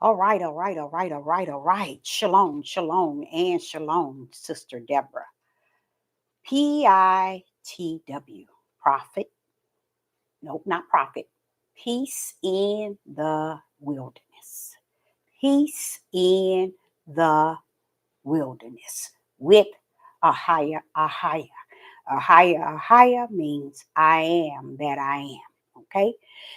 All right, all right, all right, all right, all right. Shalom, shalom, and shalom, Sister Deborah. PITW. Prophet. Nope, not prophet. Peace in the wilderness. Peace in the wilderness. With a higher, a higher. A higher means I am that I am. Okay.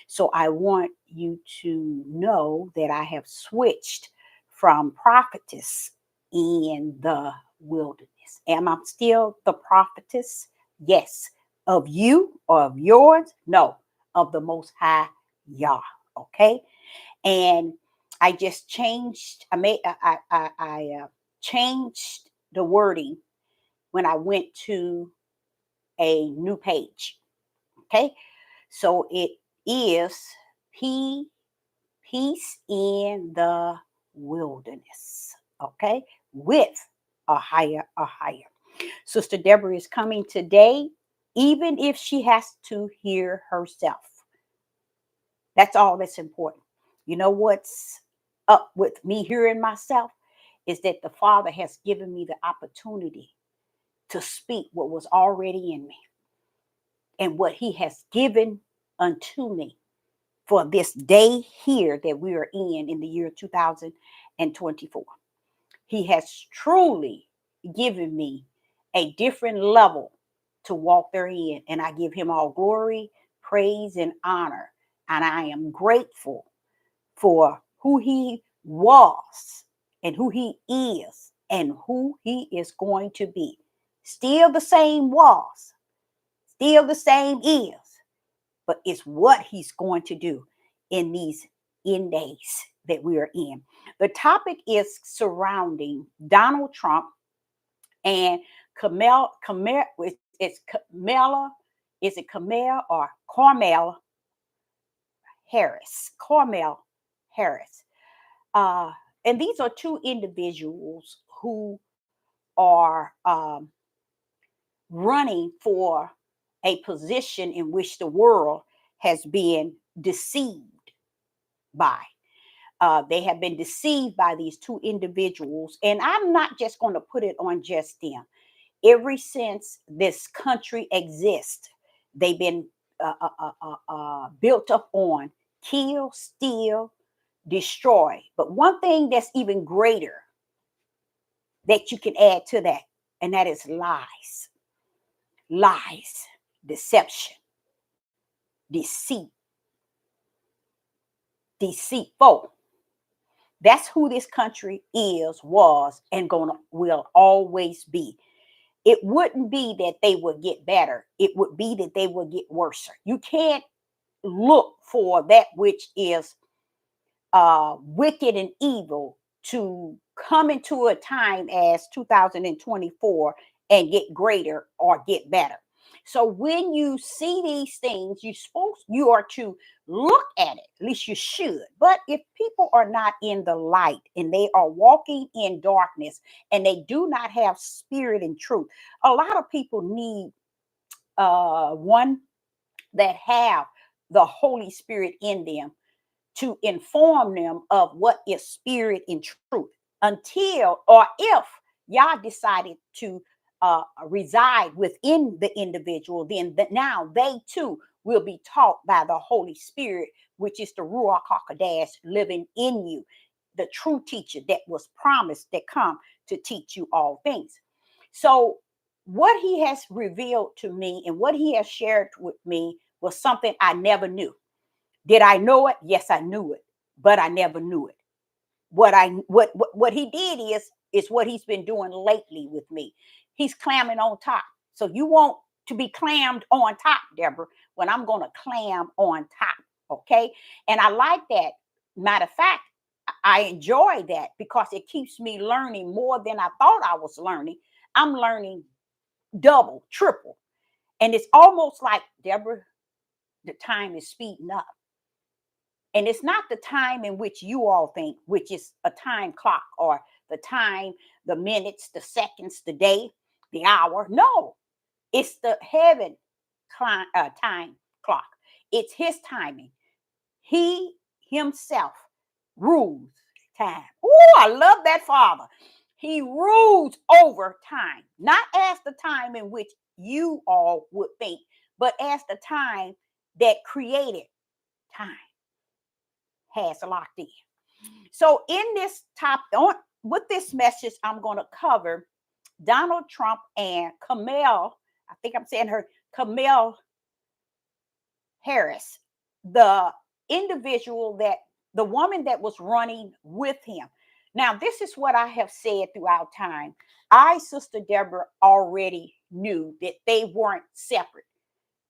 So I want you to know that I have switched from prophetess in the wilderness. Am I still the prophetess? Yes. Of you or of yours? No. Of the Most High Yah. Okay. And I just changed. I changed the wording when I went to a new page. Okay. So it is P peace in the wilderness. Okay. With a higher. Sister Deborah is coming today, even if she has to hear herself. That's all that's important. You know what's up with me hearing myself is that the Father has given me the opportunity to speak what was already in me and what He has given unto me for this day here that we are in the year 2024. He has truly given me a different level to walk therein, and I give Him all glory, praise, and honor. And I am grateful for who He was and who He is and who He is going to be. Still the same was, still the same is, but it's what He's going to do in these end days that we are in. The topic is surrounding Donald Trump and it's Kamala, is it Kamala or Carmel Harris? Carmel Harris. Uh, and these are two individuals who are running for a position in which the world has been deceived by. They have been deceived by these two individuals. And I'm not just going to put it on just them. Ever since this country exists, they've been built up on kill, steal, destroy. But one thing that's even greater that you can add to that, and that is lies, lies, deception, deceit, deceitful. That's who this country is, was, and gonna will always be. It wouldn't be that they would get better. It would be that they would get worse. You can't look for that which is wicked and evil to come into a time as 2024 and get greater or get better. So when you see these things, you are to look at it. At least you should. But if people are not in the light and they are walking in darkness and they do not have spirit and truth, a lot of people need one that have the Holy Spirit in them to inform them of what is spirit and truth until or if y'all decided to reside within the individual, then now they too will be taught by the Holy Spirit, which is the Ruach HaKodesh living in you, the true teacher that was promised that come to teach you all things. So what He has revealed to me and what He has shared with me was something I never knew. Did I know it? Yes, I knew it, but I never knew it. What He did is what He's been doing lately with me. He's clamming on top. So you want to be clammed on top, Deborah, when I'm going to clam on top. Okay. And I like that. Matter of fact, I enjoy that because it keeps me learning more than I thought I was learning. I'm learning double, triple. And it's almost like, Deborah, the time is speeding up. And it's not the time in which you all think, which is a time clock or the time, the minutes, the seconds, the day, the hour. No, it's the heaven time clock. It's His timing. He Himself rules time. Oh, I love that Father. He rules over time, not as the time in which you all would think, but as the time that created time has locked in. So in this with this message, I'm going to cover Donald Trump and Kamala. I think I'm saying her, Kamala Harris, the individual that the woman that was running with him. Now, this is what I have said throughout time. I, Sister Deborah, already knew that they weren't separate.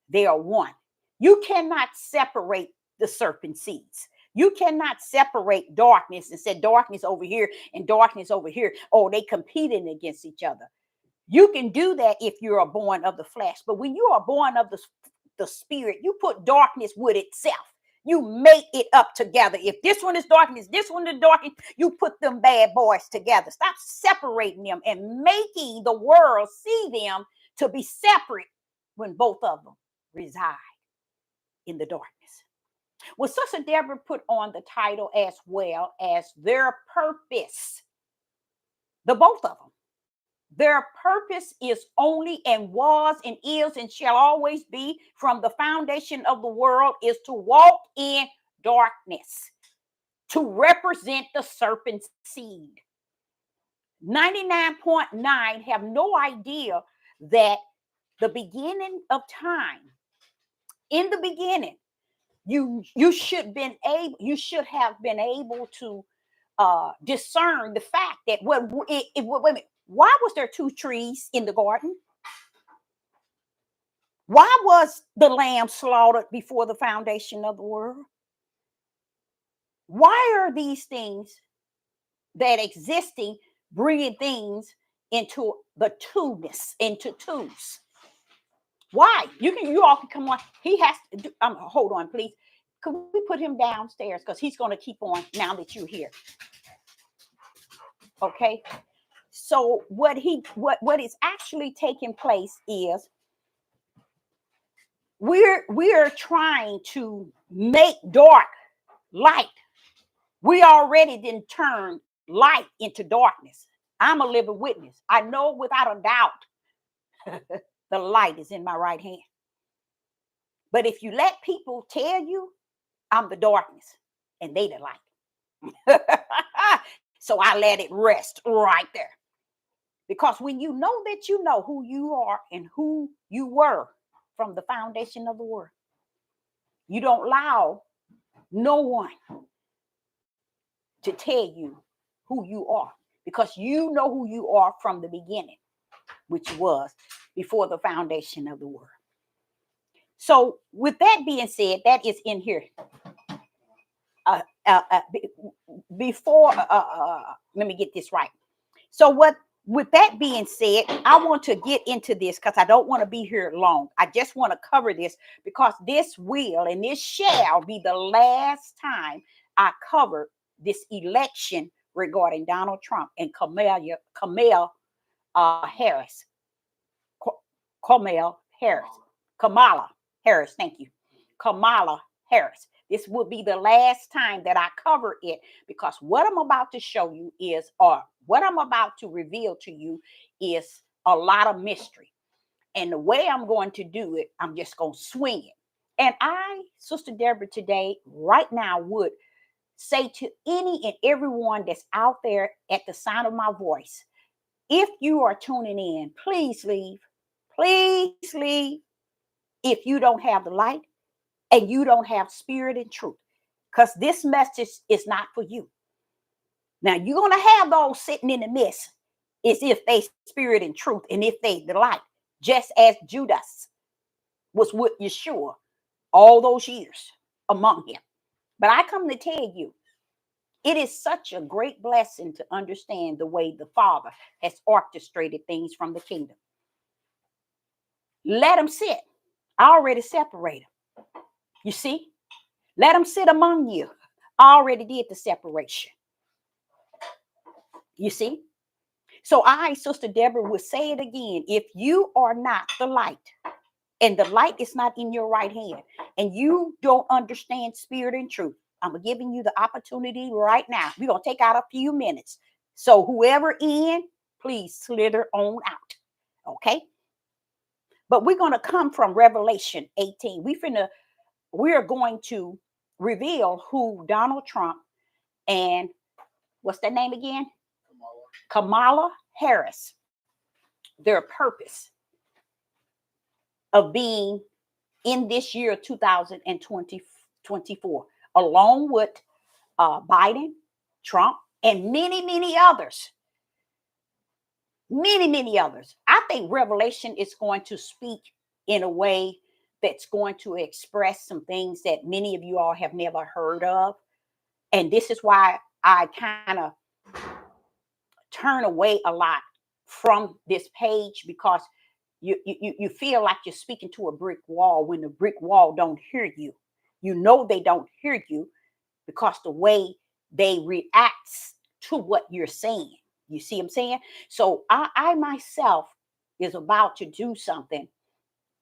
They are one. You cannot separate the serpent seeds. You cannot separate darkness and say darkness over here and darkness over here. Oh, they competing against each other. You can do that if you are born of the flesh. But when you are born of the spirit, you put darkness with itself. You make it up together. If this one is darkness, this one is darkness, you put them bad boys together. Stop separating them and making the world see them to be separate when both of them reside in the darkness. Well, Sister Deborah put on the title as well as their purpose. The both of them. Their purpose is only and was and is and shall always be from the foundation of the world is to walk in darkness, to represent the serpent's seed. 99.9 have no idea that the beginning of time, in the beginning, you should have been able to discern the fact that wait a minute, why was there two trees in the garden? Why was the lamb slaughtered before the foundation of the world? Why are these things that existing bringing things into the two-ness, into twos? Why? You all can come on. He has to do, hold on, please. Could we put him downstairs? Because he's going to keep on now that you're here. Okay. So what is actually taking place is we're trying to make dark light. We already didn't turn light into darkness. I'm a living witness. I know without a doubt the light is in my right hand. But if you let people tell you I'm the darkness and they the light. So I let it rest right there. Because when you know that you know who you are and who you were from the foundation of the world, you don't allow no one to tell you who you are, because you know who you are from the beginning, which was before the foundation of the world. So with that being said, that is in here. Before, let me get this right. So with that being said, I want to get into this because I don't want to be here long. I just want to cover this because this will and this shall be the last time I cover this election regarding Donald Trump and Kamala Harris. Kamala Harris, thank you. Kamala Harris. This will be the last time that I cover it, because what I'm about to show you is, or what I'm about to reveal to you is a lot of mystery. And the way I'm going to do it, I'm just going to swing it. And I, Sister Deborah, today, right now, would say to any and everyone that's out there at the sound of my voice, if you are tuning in, please leave. Please leave if you don't have the light and you don't have spirit and truth, because this message is not for you. Now, you're going to have those sitting in the midst as if they spirit and truth and if they the light, just as Judas was with Yeshua all those years among him. But I come to tell you, it is such a great blessing to understand the way the Father has orchestrated things from the kingdom. Let them sit. I already separated them. You see? Let them sit among you. I already did the separation. You see? So I, Sister Deborah, will say it again. If you are not the light, and the light is not in your right hand, and you don't understand spirit and truth, I'm giving you the opportunity right now. We're going to take out a few minutes. So whoever in, please slither on out. Okay. But we're going to come from Revelation 18. We're going to reveal who Donald Trump and what's their name again? Kamala Harris, their purpose of being in this year 2024, along with Biden, Trump, and many, many others. Many, many others. I think Revelation is going to speak in a way that's going to express some things that many of you all have never heard of. And this is why I kind of turn away a lot from this page, because you feel like you're speaking to a brick wall when the brick wall don't hear you. You know they don't hear you because the way they react to what you're saying. You see what I'm saying? So I myself is about to do something,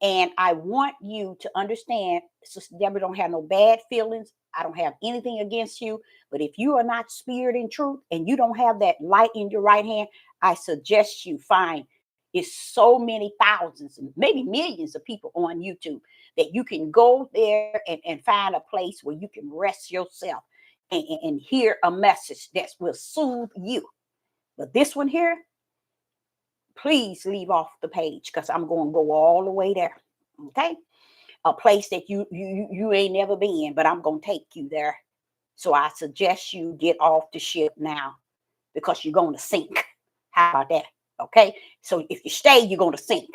and I want you to understand, Sister Deborah, don't have no bad feelings. I don't have anything against you. But if you are not spirit in truth and you don't have that light in your right hand, I suggest you find it's so many thousands, maybe millions of people on YouTube that you can go there and find a place where you can rest yourself and hear a message that will soothe you. But this one here, please leave off the page because I'm going to go all the way there. Okay? A place that you ain't never been, but I'm going to take you there. So I suggest you get off the ship now because you're going to sink. How about that? Okay? So if you stay, you're going to sink,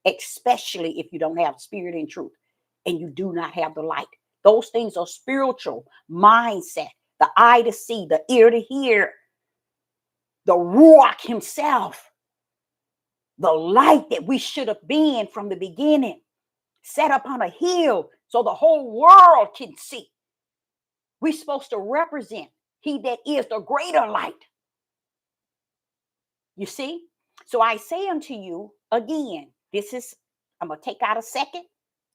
especially if you don't have spirit and truth and you do not have the light. Those things are spiritual mindset, the eye to see, the ear to hear, the Ruach himself, the light that we should have been from the beginning, set up on a hill so the whole world can see. We're supposed to represent he that is the greater light. You see? So I say unto you again, I'm going to take out a second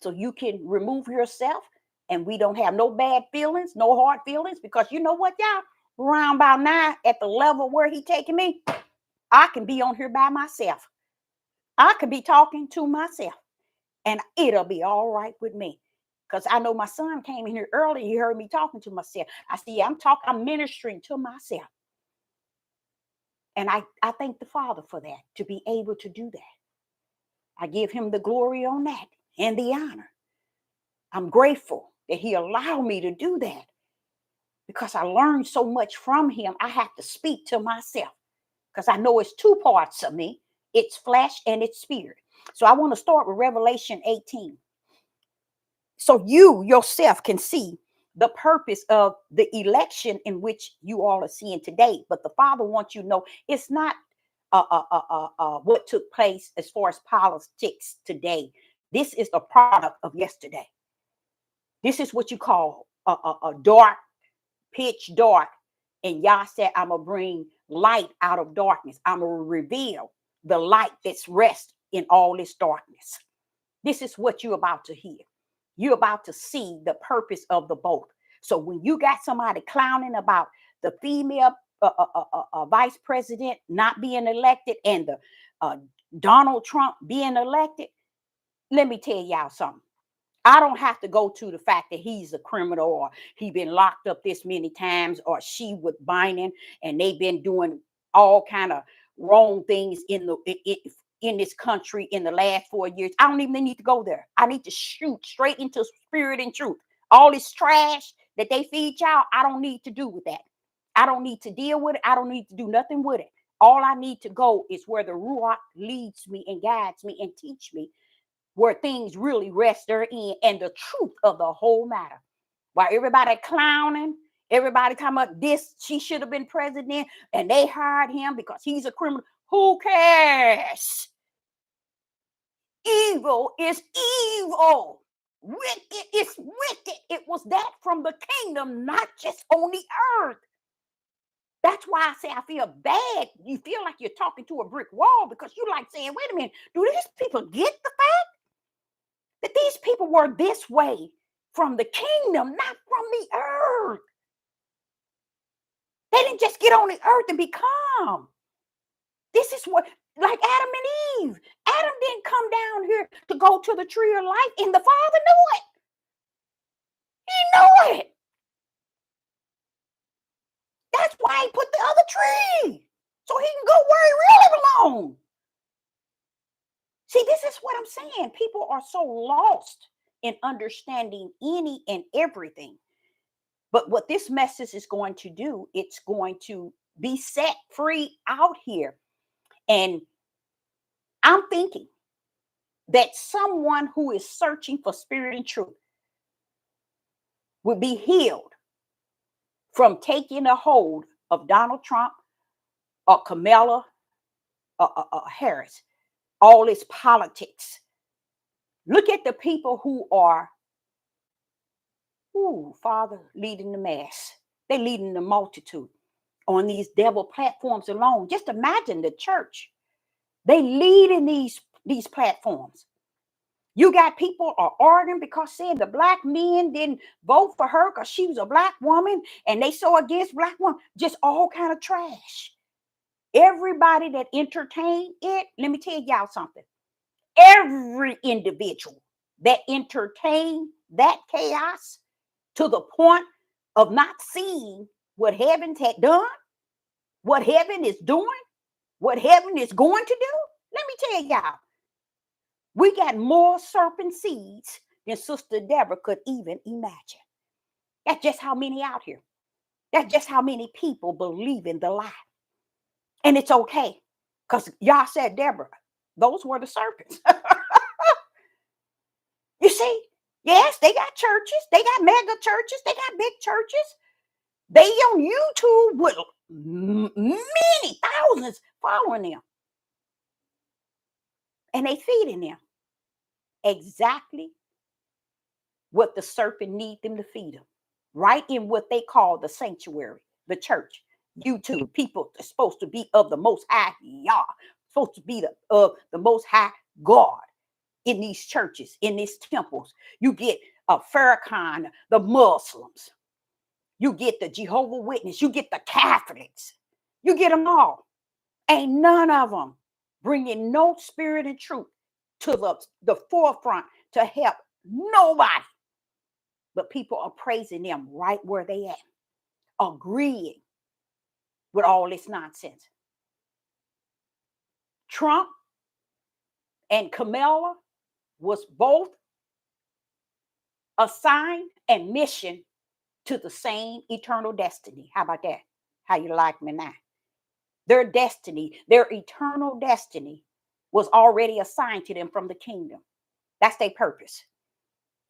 so you can remove yourself and we don't have no bad feelings, no hard feelings, because you know what, y'all? Around about now, at the level where he taking me, I can be on here by myself. I could be talking to myself and it'll be all right with me. Because I know my son came in here early. He heard me talking to myself. I said, yeah, I'm ministering to myself. And I thank the Father for that, to be able to do that. I give him the glory on that and the honor. I'm grateful that he allowed me to do that because I learned so much from him. I have to speak to myself because I know it's two parts of me. It's flesh and it's spirit. So I want to start with Revelation 18. So you yourself can see the purpose of the election in which you all are seeing today. But the Father wants you to know it's not what took place as far as politics today. This is the product of yesterday. This is what you call a dark, pitch dark. And Yah said, I'm going to bring light out of darkness. I'm going to reveal the light that's rest in all this darkness. This is what you're about to hear. You're about to see the purpose of the both. So when you got somebody clowning about the female vice president not being elected and the Donald Trump being elected, let me tell y'all something. I don't have to go to the fact that he's a criminal or he been locked up this many times or she with Biden and they've been doing all kind of wrong things in this country in the last 4 years. I don't even need to go there. I need to shoot straight into spirit and truth. All this trash that they feed y'all, I don't need to do with that. I don't need to deal with it. I don't need to do nothing with it. All I need to go is where the Ruach leads me and guides me and teach me where things really rest therein and the truth of the whole matter. While everybody clowning, everybody talking about this, she should have been president and they hired him because he's a criminal. Who cares? Evil is evil. Wicked is wicked. It was that from the kingdom, not just on the earth. That's why I say I feel bad. You feel like you're talking to a brick wall because you're like saying, wait a minute, do these people get the fact that these people were this way from the kingdom, not from the earth? They didn't just get on the earth and become. This is what, like Adam and Eve. Adam didn't come down here to go to the tree of life, and the Father knew it. He knew it. That's why he put the other tree, so he can go where he really belongs. See, this is what I'm saying. People are so lost in understanding any and everything. But what this message is going to do, it's going to be set free out here. And I'm thinking that someone who is searching for spirit and truth will be healed from taking a hold of Donald Trump or Kamala Harris, all this politics. Look at the people who are, Father, leading the mass. They're leading the multitude on these devil platforms alone. Just imagine the church. They lead in these platforms. You got people are arguing because saying the black men didn't vote for her because she was a black woman and they so against black women. Just all kind of trash. Everybody that entertained it, let me tell y'all something. Every individual that entertained that chaos to the point of not seeing what heaven had done, what heaven is doing, what heaven is going to do. Let me tell y'all, we got more serpent seeds than Sister Deborah could even imagine. That's just how many out here. That's just how many people believe in the lie. And it's okay, because y'all said, Deborah, those were the serpents. You see, yes, they got churches. They got mega churches. They got big churches. They on YouTube with many thousands following them. And they feeding them exactly what the serpent need them to feed them. Right in what they call the sanctuary, the church. YouTube, people are supposed to be of the most high Yah, supposed to be the most high God in these churches, in these temples. You get Farrakhan, the Muslims. You get the Jehovah's Witness. You get the Catholics. You get them all. Ain't none of them bringing no spirit and truth to the forefront to help nobody. But people are praising them right where they at, agreeing with all this nonsense. Trump and Kamala was both assigned and mission to the same eternal destiny. How about that? How you like me now? Their destiny, their eternal destiny was already assigned to them from the kingdom. That's their purpose,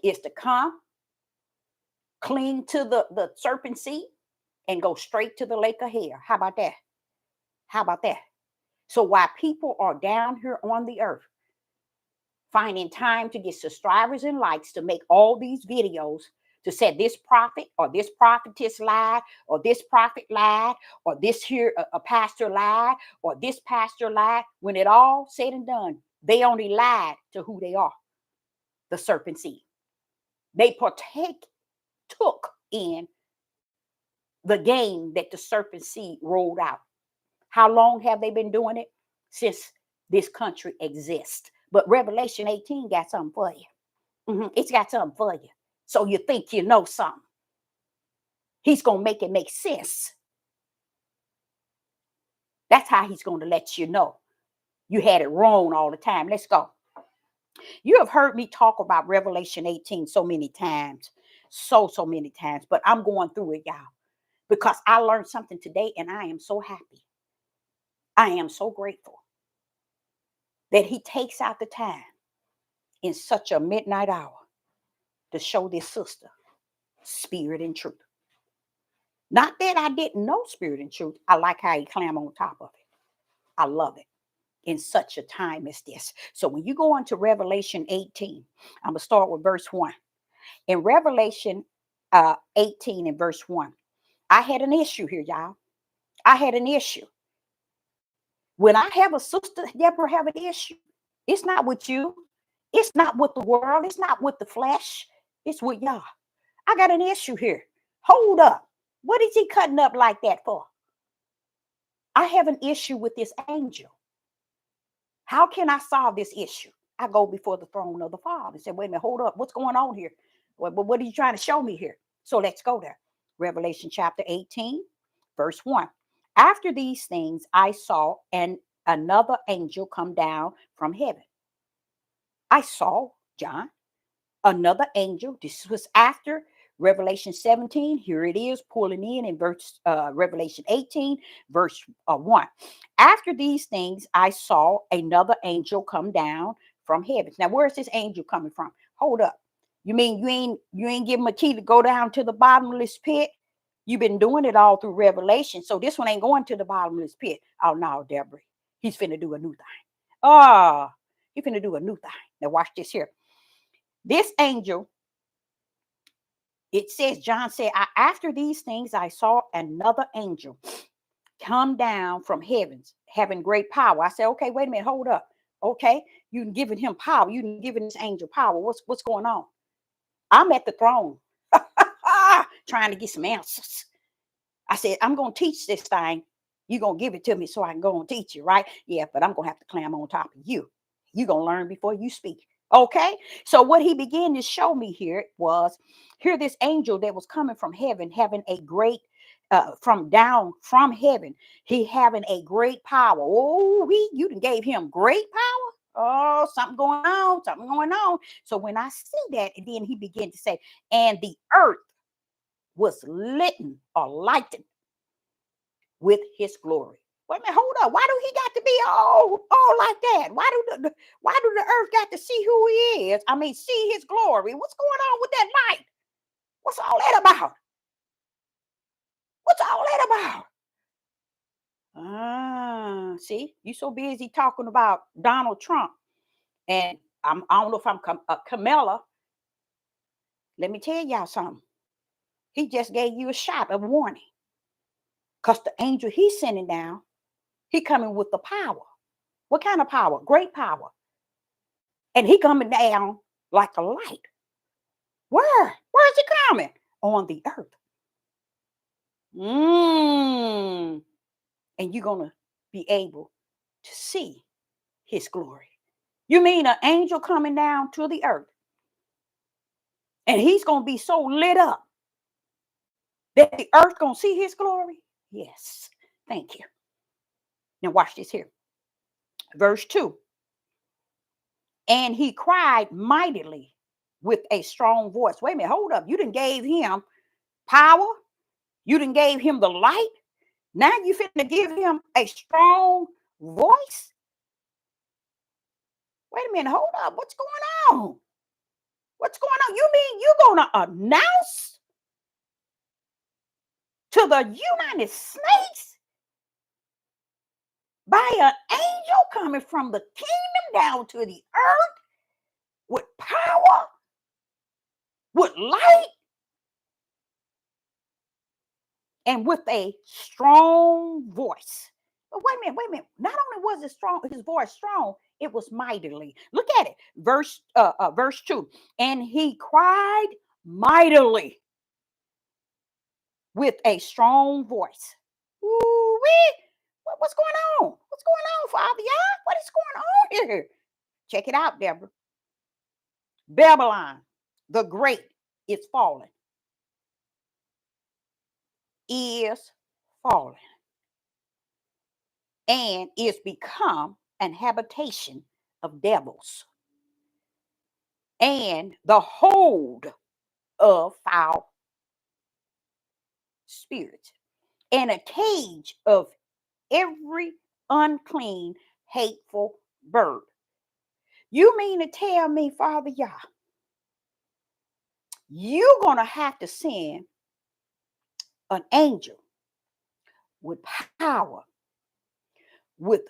is to come, cling to the serpent seed, and go straight to the lake of hell. How about that? How about that? So while people are down here on the earth, finding time to get subscribers and likes to make all these videos to say this prophet or this prophetess lied, or this prophet lied, or this here a pastor lied, or this pastor lied, when it all said and done, they only lied to who they are, the serpent seed. They took in the game that the serpent seed rolled out. How long have they been doing it? Since this country exists. But Revelation 18 got something for you. It's got something for you. So you think you know something. He's going to make it make sense. That's how he's going to let you know you had it wrong all the time. Let's go. You have heard me talk about Revelation 18 so many times. So many times. But I'm going through it, y'all. Because I learned something today and I am so happy. I am so grateful that he takes out the time in such a midnight hour to show this sister spirit and truth. Not that I didn't know spirit and truth. I like how he climb on top of it. I love it in such a time as this. So when you go on to Revelation 18, I'm going to start with verse 1. In Revelation 18 and verse 1, I had an issue here, y'all. I had an issue. When I have a sister, Deborah have an issue, it's not with you. It's not with the world. It's not with the flesh. It's with y'all. I got an issue here. Hold up. What is he cutting up like that for? I have an issue with this angel. How can I solve this issue? I go before the throne of the Father and say, wait a minute, hold up. What's going on here? What are you trying to show me here? So let's go there. Revelation chapter 18, verse 1. After these things, I saw another angel come down from heaven. I saw, John, another angel. This was after Revelation 17. Here it is, pulling in verse Revelation 18, verse 1. After these things, I saw another angel come down from heaven. Now, where is this angel coming from? Hold up. You mean you ain't give him a key to go down to the bottomless pit? You've been doing it all through Revelation. So this one ain't going to the bottomless pit. Oh no, Deborah. He's finna do a new thing. Oh, he's finna do a new thing. Now watch this here. This angel, it says, John said, after these things, I saw another angel come down from heavens, having great power. I said, okay, wait a minute, hold up. Okay, you giving him power. You giving this angel power. What's going on? I'm at the throne trying to get some answers. I said, I'm going to teach this thing. You're going to give it to me so I can go and teach you, right? Yeah, but I'm going to have to climb on top of you. You're going to learn before you speak. Okay, so what he began to show me here was, here this angel that was coming from heaven, having a great, from down from heaven, he having a great power. Oh, you done gave him great power. Oh, something going on, something going on. So when I see that, and then he began to say, and the earth was litten or lightened with his glory. Wait a minute, hold up. Why do he got to be all like that? Why do the earth got to see who he is? I mean, see his glory. What's going on with that light? What's all that about? What's all that about? See, you so busy talking about Donald Trump, and I don't know if I'm Kamala. Let me tell y'all something. He just gave you a shot of warning, because the angel he's sending down, he coming with the power. What kind of power? Great power. And he coming down like a light. Where is he coming? On the earth. And you're going to be able to see his glory. You mean an angel coming down to the earth, and he's going to be so lit up that the earth going to see his glory? Yes. Thank you. Now watch this here. Verse 2. And he cried mightily with a strong voice. Wait a minute, hold up. You done gave him power. You done gave him the light. Now you finna give him a strong voice. Wait a minute, hold up. What's going on? What's going on? You mean you're gonna announce to the United States by an angel coming from the kingdom down to the earth with power, with light, and with a strong voice? But wait a minute. Not only was his voice strong, it was mightily. Look at it. Verse 2. And he cried mightily with a strong voice. Ooh-wee. What's going on? What's going on, Father? Yeah? What is going on here? Check it out, Deborah. Babylon, the great, is fallen. Is fallen. And is become an habitation of devils, and the hold of foul spirits, and a cage of every unclean, hateful bird. You mean to tell me, Father Yah, you're going to have to send an angel with power, with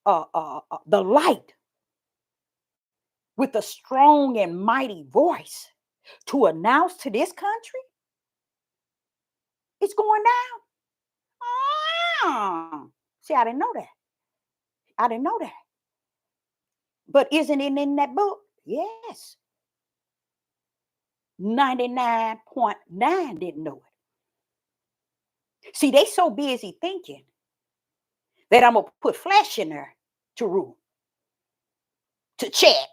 the light, with a strong and mighty voice to announce to this country it's going down? See, I didn't know that. But isn't it in that book? Yes. 99.9 didn't know it. See, they so busy thinking that I'm going to put flesh in there to rule, to check,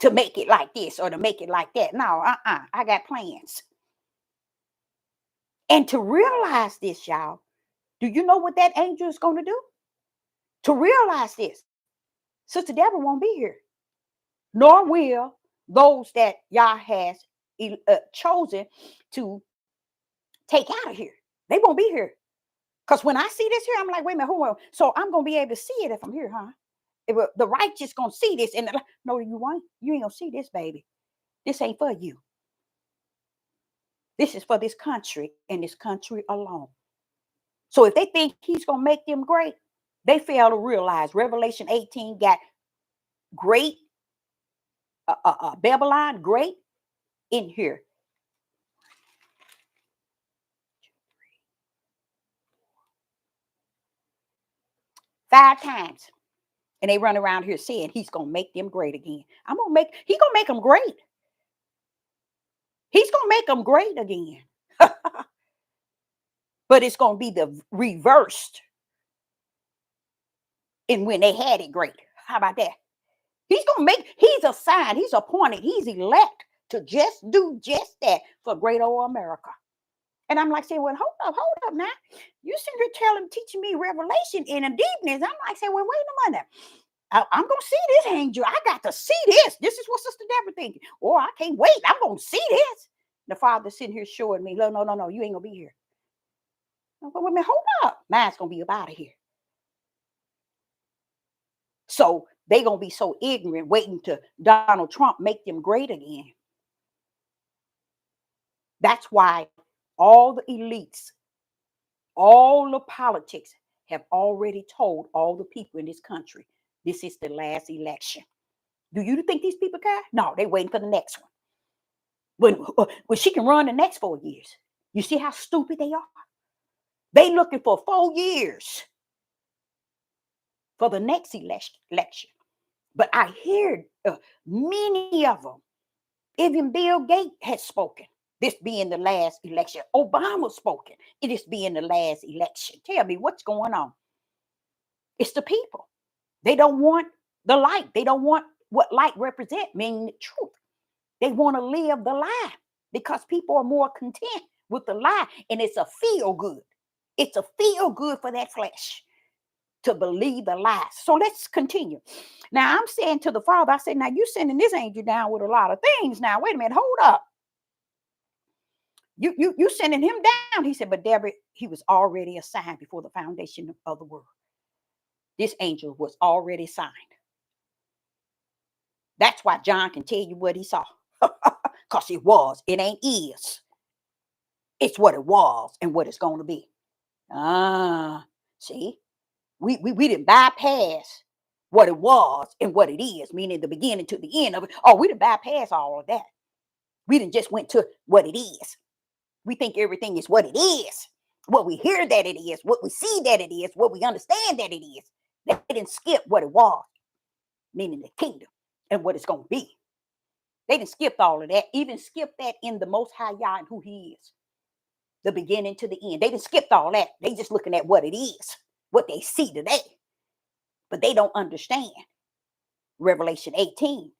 to make it like this or to make it like that. No, I got plans. And to realize this, y'all, do you know what that angel is going to do? To realize this, Sister Deborah won't be here, nor will those that Yah has chosen to take out of here. They won't be here. Because when I see this here, I'm like, wait a minute, who will? So I'm going to be able to see it if I'm here, huh? The righteous going to see this. And no, you won't. You ain't going to see this, baby. This ain't for you. This is for this country and this country alone. So if they think he's going to make them great, they fail to realize Revelation 18 got great, Babylon, great in here. 5 times. And they run around here saying he's going to make them great again. He's going to make them great. He's going to make them great again. But it's going to be the reversed in when they had it great. How about that? He's assigned, he's appointed, he's elect to just do just that for great old America. And I'm like saying, well, hold up now. You sitting here teaching me revelation in a deepness. I'm like saying, well, wait a minute. I'm going to see this angel. I got to see this. This is what Sister Deborah thinking. Oh, I can't wait. I'm going to see this. The Father's sitting here showing me, no, you ain't going to be here. Wait a minute, hold up. Mine's going to be up out of here. So they going to be so ignorant waiting to Donald Trump make them great again. That's why all the elites, all the politics have already told all the people in this country, this is the last election. Do you think these people care? No, they're waiting for the next one. When she can run the next 4 years. You see how stupid they are? They looking for 4 years for the next election. But I hear many of them, even Bill Gates has spoken, this being the last election. Obama spoken, it is being the last election. Tell me what's going on. It's the people. They don't want the light. They don't want what light represent, meaning the truth. They want to live the lie because people are more content with the lie. And it's a feel good. It's a feel good for that flesh to believe the lies. So let's continue. Now I'm saying to the Father, I said, now you sending this angel down with a lot of things. Now, wait a minute, hold up. You sending him down. He said, but Deborah, he was already assigned before the foundation of the world. This angel was already signed. That's why John can tell you what he saw. Because it was. It ain't is. It's what it was and what it's going to be. See? We didn't bypass what it was and what it is, meaning the beginning to the end of it. Oh, we didn't bypass all of that. We didn't just went to what it is. We think everything is what it is. What we hear that it is, what we see that it is, what we understand that it is. They didn't skip what it was, meaning the kingdom and what it's going to be. They didn't skip all of that, even skip that in the Most High Yah and who he is. The beginning to the end. They didn't skip all that. They just looking at what it is, what they see today. But they don't understand. Revelation 18,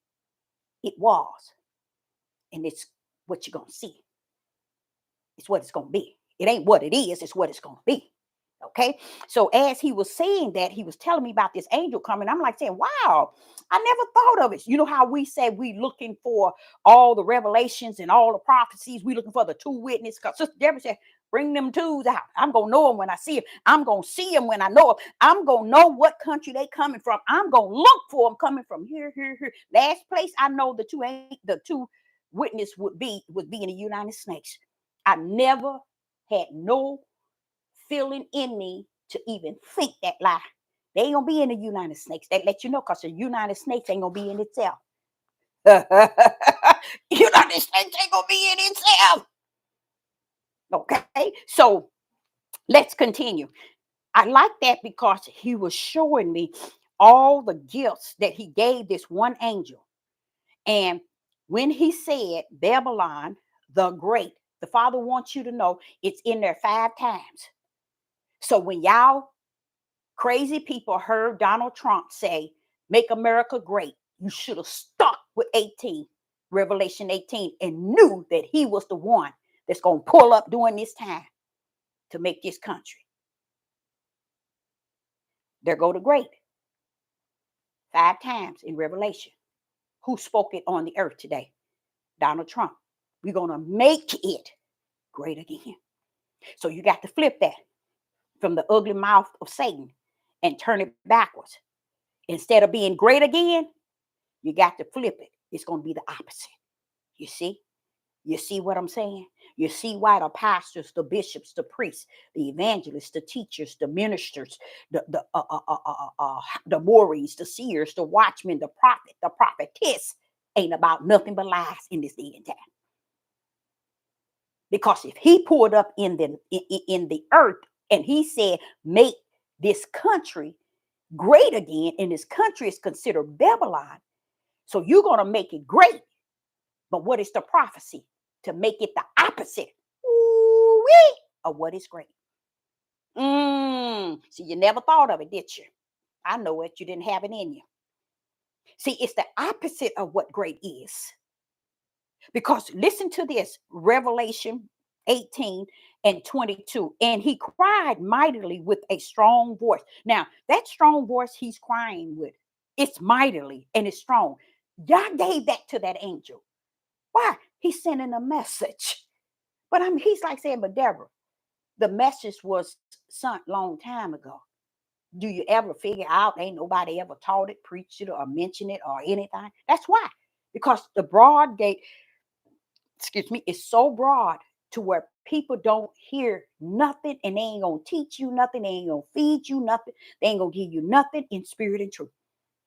it was. And it's what you're going to see. It's what it's going to be. It ain't what it is, it's what it's going to be. Okay, so as he was saying that, he was telling me about this angel coming. I'm like saying, wow, I never thought of it. You know how we say we looking for all the revelations and all the prophecies. We looking for the 2 witnesses. Because Sister Deborah said, bring them 2s out. I'm going to know them when I see them. I'm going to see them when I know them. I'm going to know what country they coming from. I'm going to look for them coming from here. Last place I know the 2 witness would be in the United States. I never had no feeling in me to even think that lie. They ain't gonna be in the United States. That let you know, because the United States ain't gonna be in itself. United States ain't gonna be in itself. Okay, so let's continue. I like that because he was showing me all the gifts that he gave this one angel. And when he said Babylon the Great, the Father wants you to know it's in there 5 times. So when y'all Crazy people heard Donald Trump say, make America great. You should have stuck with 18, Revelation 18, and knew that he was the one that's going to pull up during this time to make this country. There go the great. 5 times in Revelation. Who spoke it on the earth today? Donald Trump. We're going to make it great again. So you got to flip that from the ugly mouth of Satan and turn it backwards. Instead of being great again, you got to flip it. It's going to be the opposite. You see? You see what I'm saying? You see why the pastors, the bishops, the priests, the evangelists, the teachers, the ministers, the Maureen, the seers, the watchmen, the prophet, the prophetess ain't about nothing but lies in this day and time. Because if he pulled up in the earth and he said, make this country great again, and this country is considered Babylon, so you're going to make it great. But what is the prophecy? To make it the opposite of what is great. See, you never thought of it, did you? I know it. You didn't have it in you. See, it's the opposite of what great is. Because listen to this, Revelation 18 and 22. And he cried mightily with a strong voice. Now, that strong voice he's crying with, it's mightily and it's strong. God gave that to that angel. Why? He's sending a message. But he's like saying, but Deborah, the message was sent long time ago. Do you ever figure out ain't nobody ever taught it, preached it, or mentioned it, or anything? That's why. Because the broad gate, is so broad to where people don't hear nothing, and they ain't gonna teach you nothing, they ain't gonna feed you nothing, they ain't gonna give you nothing in spirit and truth.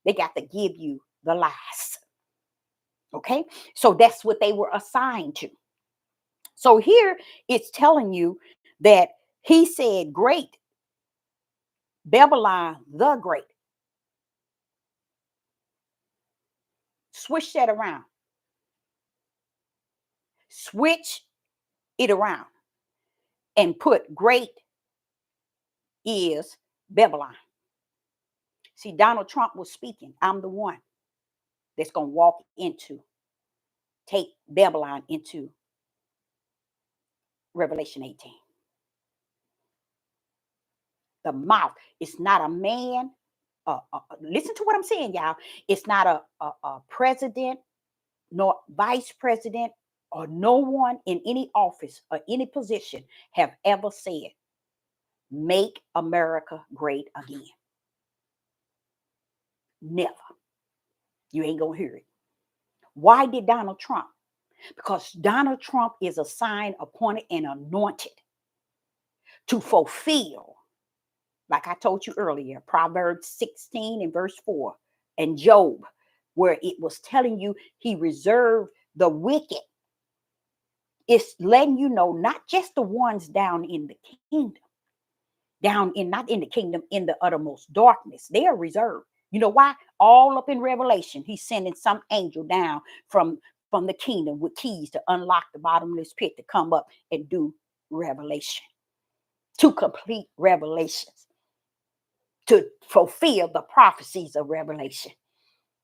They got to give you the lies. Okay, so that's what they were assigned to. So here it's telling you that he said, great Babylon the Great. Switch that around. Switch it around and put great is Babylon. See, Donald Trump was speaking. I'm the one that's going to take Babylon into Revelation 18. The mouth. It's not a man. Listen to what I'm saying, y'all. It's not a president, nor vice president, or no one in any office or any position have ever said, make America great again. Never. You ain't going to hear it. Why did Donald Trump? Because Donald Trump is assigned, appointed, and anointed to fulfill, like I told you earlier, Proverbs 16 and verse 4, and Job, where it was telling you he reserved the wicked. It's letting you know, not just the ones down in the kingdom, not in the kingdom, in the uttermost darkness. They are reserved. You know why? All up in Revelation, he's sending some angel down from the kingdom with keys to unlock the bottomless pit to come up and do revelation, to complete revelations, to fulfill the prophecies of Revelation.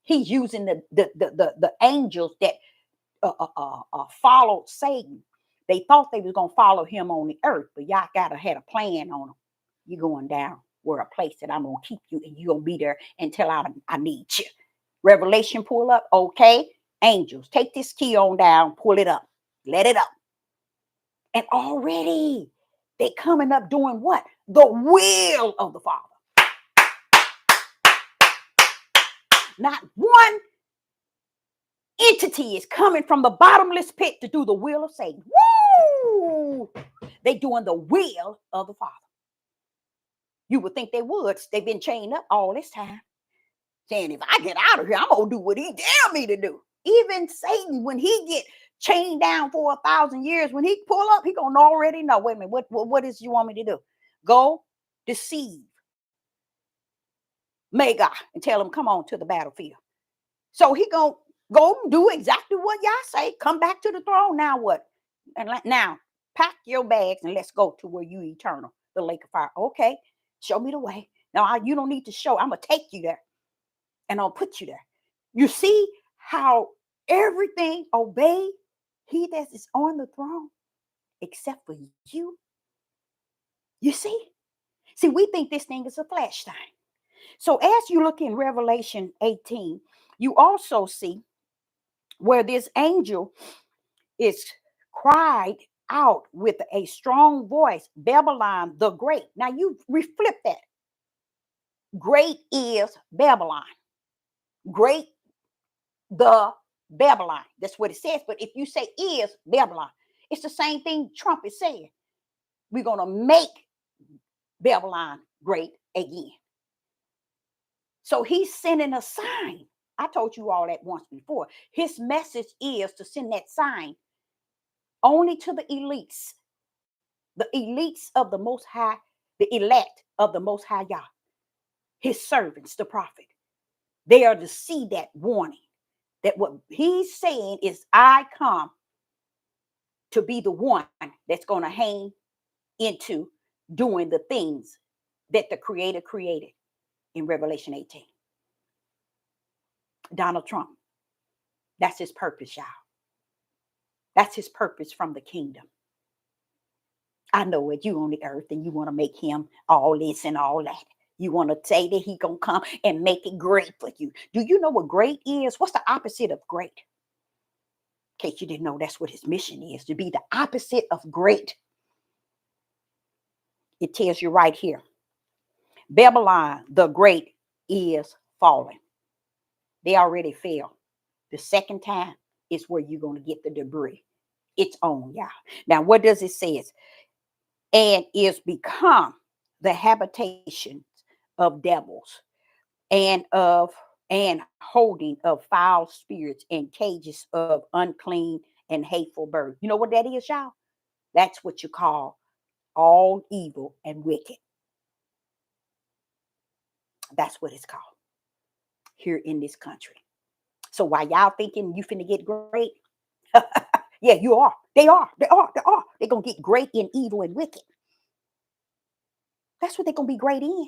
He's using the angels that followed Satan. They thought they was going to follow him on the earth, but y'all had a plan on them. You're going down where a place that I'm going to keep you, and you're going to be there until I need you. Revelation pull up. Okay, angels, take this key on down, pull it up, let it up. And already they coming up doing what? The will of the Father. Not one entity is coming from the bottomless pit to do the will of Satan. Woo! They doing the will of the Father. You would think they would. They've been chained up all this time, saying, if I get out of here, I'm going to do what he dare me to do. Even Satan, when he get chained down for 1,000 years, when he pull up, he going to already know, wait a minute, what is you want me to do? Go deceive Magog and tell him, come on to the battlefield. So he going to go do exactly what y'all say. Come back to the throne. Now what? And now pack your bags and let's go to where you eternal, the lake of fire. Okay, show me the way. Now, you don't need to show. I'm going to take you there and I'll put you there. You see how everything obey he that is on the throne except for you? You see? See, we think this thing is a flash thing. So as you look in Revelation 18, you also see where this angel is cried out with a strong voice, Babylon the Great. Now you reflip that. Great is Babylon. Great the Babylon. That's what it says. But if you say is Babylon, it's the same thing Trump is saying. We're going to make Babylon great again. So he's sending a sign. I told you all that once before. His message is to send that sign only to the elites of the Most High, the elect of the Most High Yah, his servants, the prophet. They are to see that warning, that what he's saying is, I come to be the one that's going to hang into doing the things that the Creator created in Revelation 18. Donald Trump, that's his purpose, y'all. That's his purpose from the kingdom. I know it. You on the earth and you want to make him all this and all that. You want to say that he gonna come and make it great for you. Do you know what great is? What's the opposite of great? In case you didn't know, that's what his mission is, to be the opposite of great. It tells you right here. Babylon the Great is falling. They already fell. The second time is where you're going to get the debris. It's on, y'all. Now, what does it say? And is become the habitation of devils and holding of foul spirits and cages of unclean and hateful birds. You know what that is, y'all? That's what you call all evil and wicked. That's what it's called here in this country. So while y'all thinking you finna get great, yeah, you are. They are. They're going to get great in evil and wicked. That's what they're going to be great in.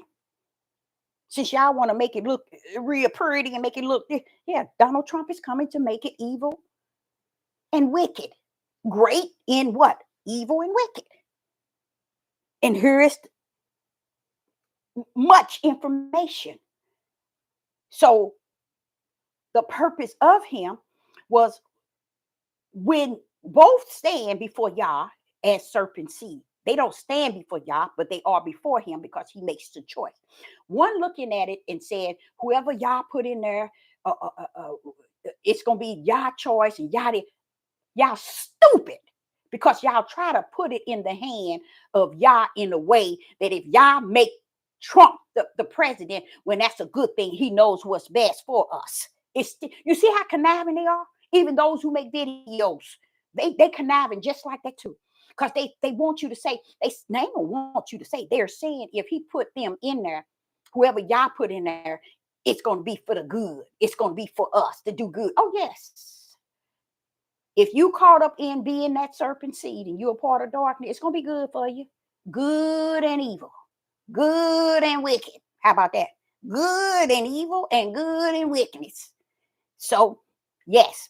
Since y'all want to make it look real pretty and make it look, yeah, Donald Trump is coming to make it evil and wicked. Great in what? Evil and wicked. And here is much information. So the purpose of him was when both stand before Yah as serpent seed. They don't stand before Yah, but they are before him because he makes the choice. One looking at it and said, whoever Yah put in there, it's going to be Yah choice and y'all stupid because y'all try to put it in the hand of Yah in a way that if Yah make Trump the president, when that's a good thing, he knows what's best for us. You see how conniving they are? Even those who make videos, they conniving just like that too. Because they want you to say, they don't want you to say, they're saying if he put them in there, whoever y'all put in there, it's going to be for the good. It's going to be for us to do good. Oh, yes. If you caught up in being that serpent seed and you're a part of darkness, it's going to be good for you. Good and evil. Good and wicked. How about that? Good and evil and good and wickedness. So, yes,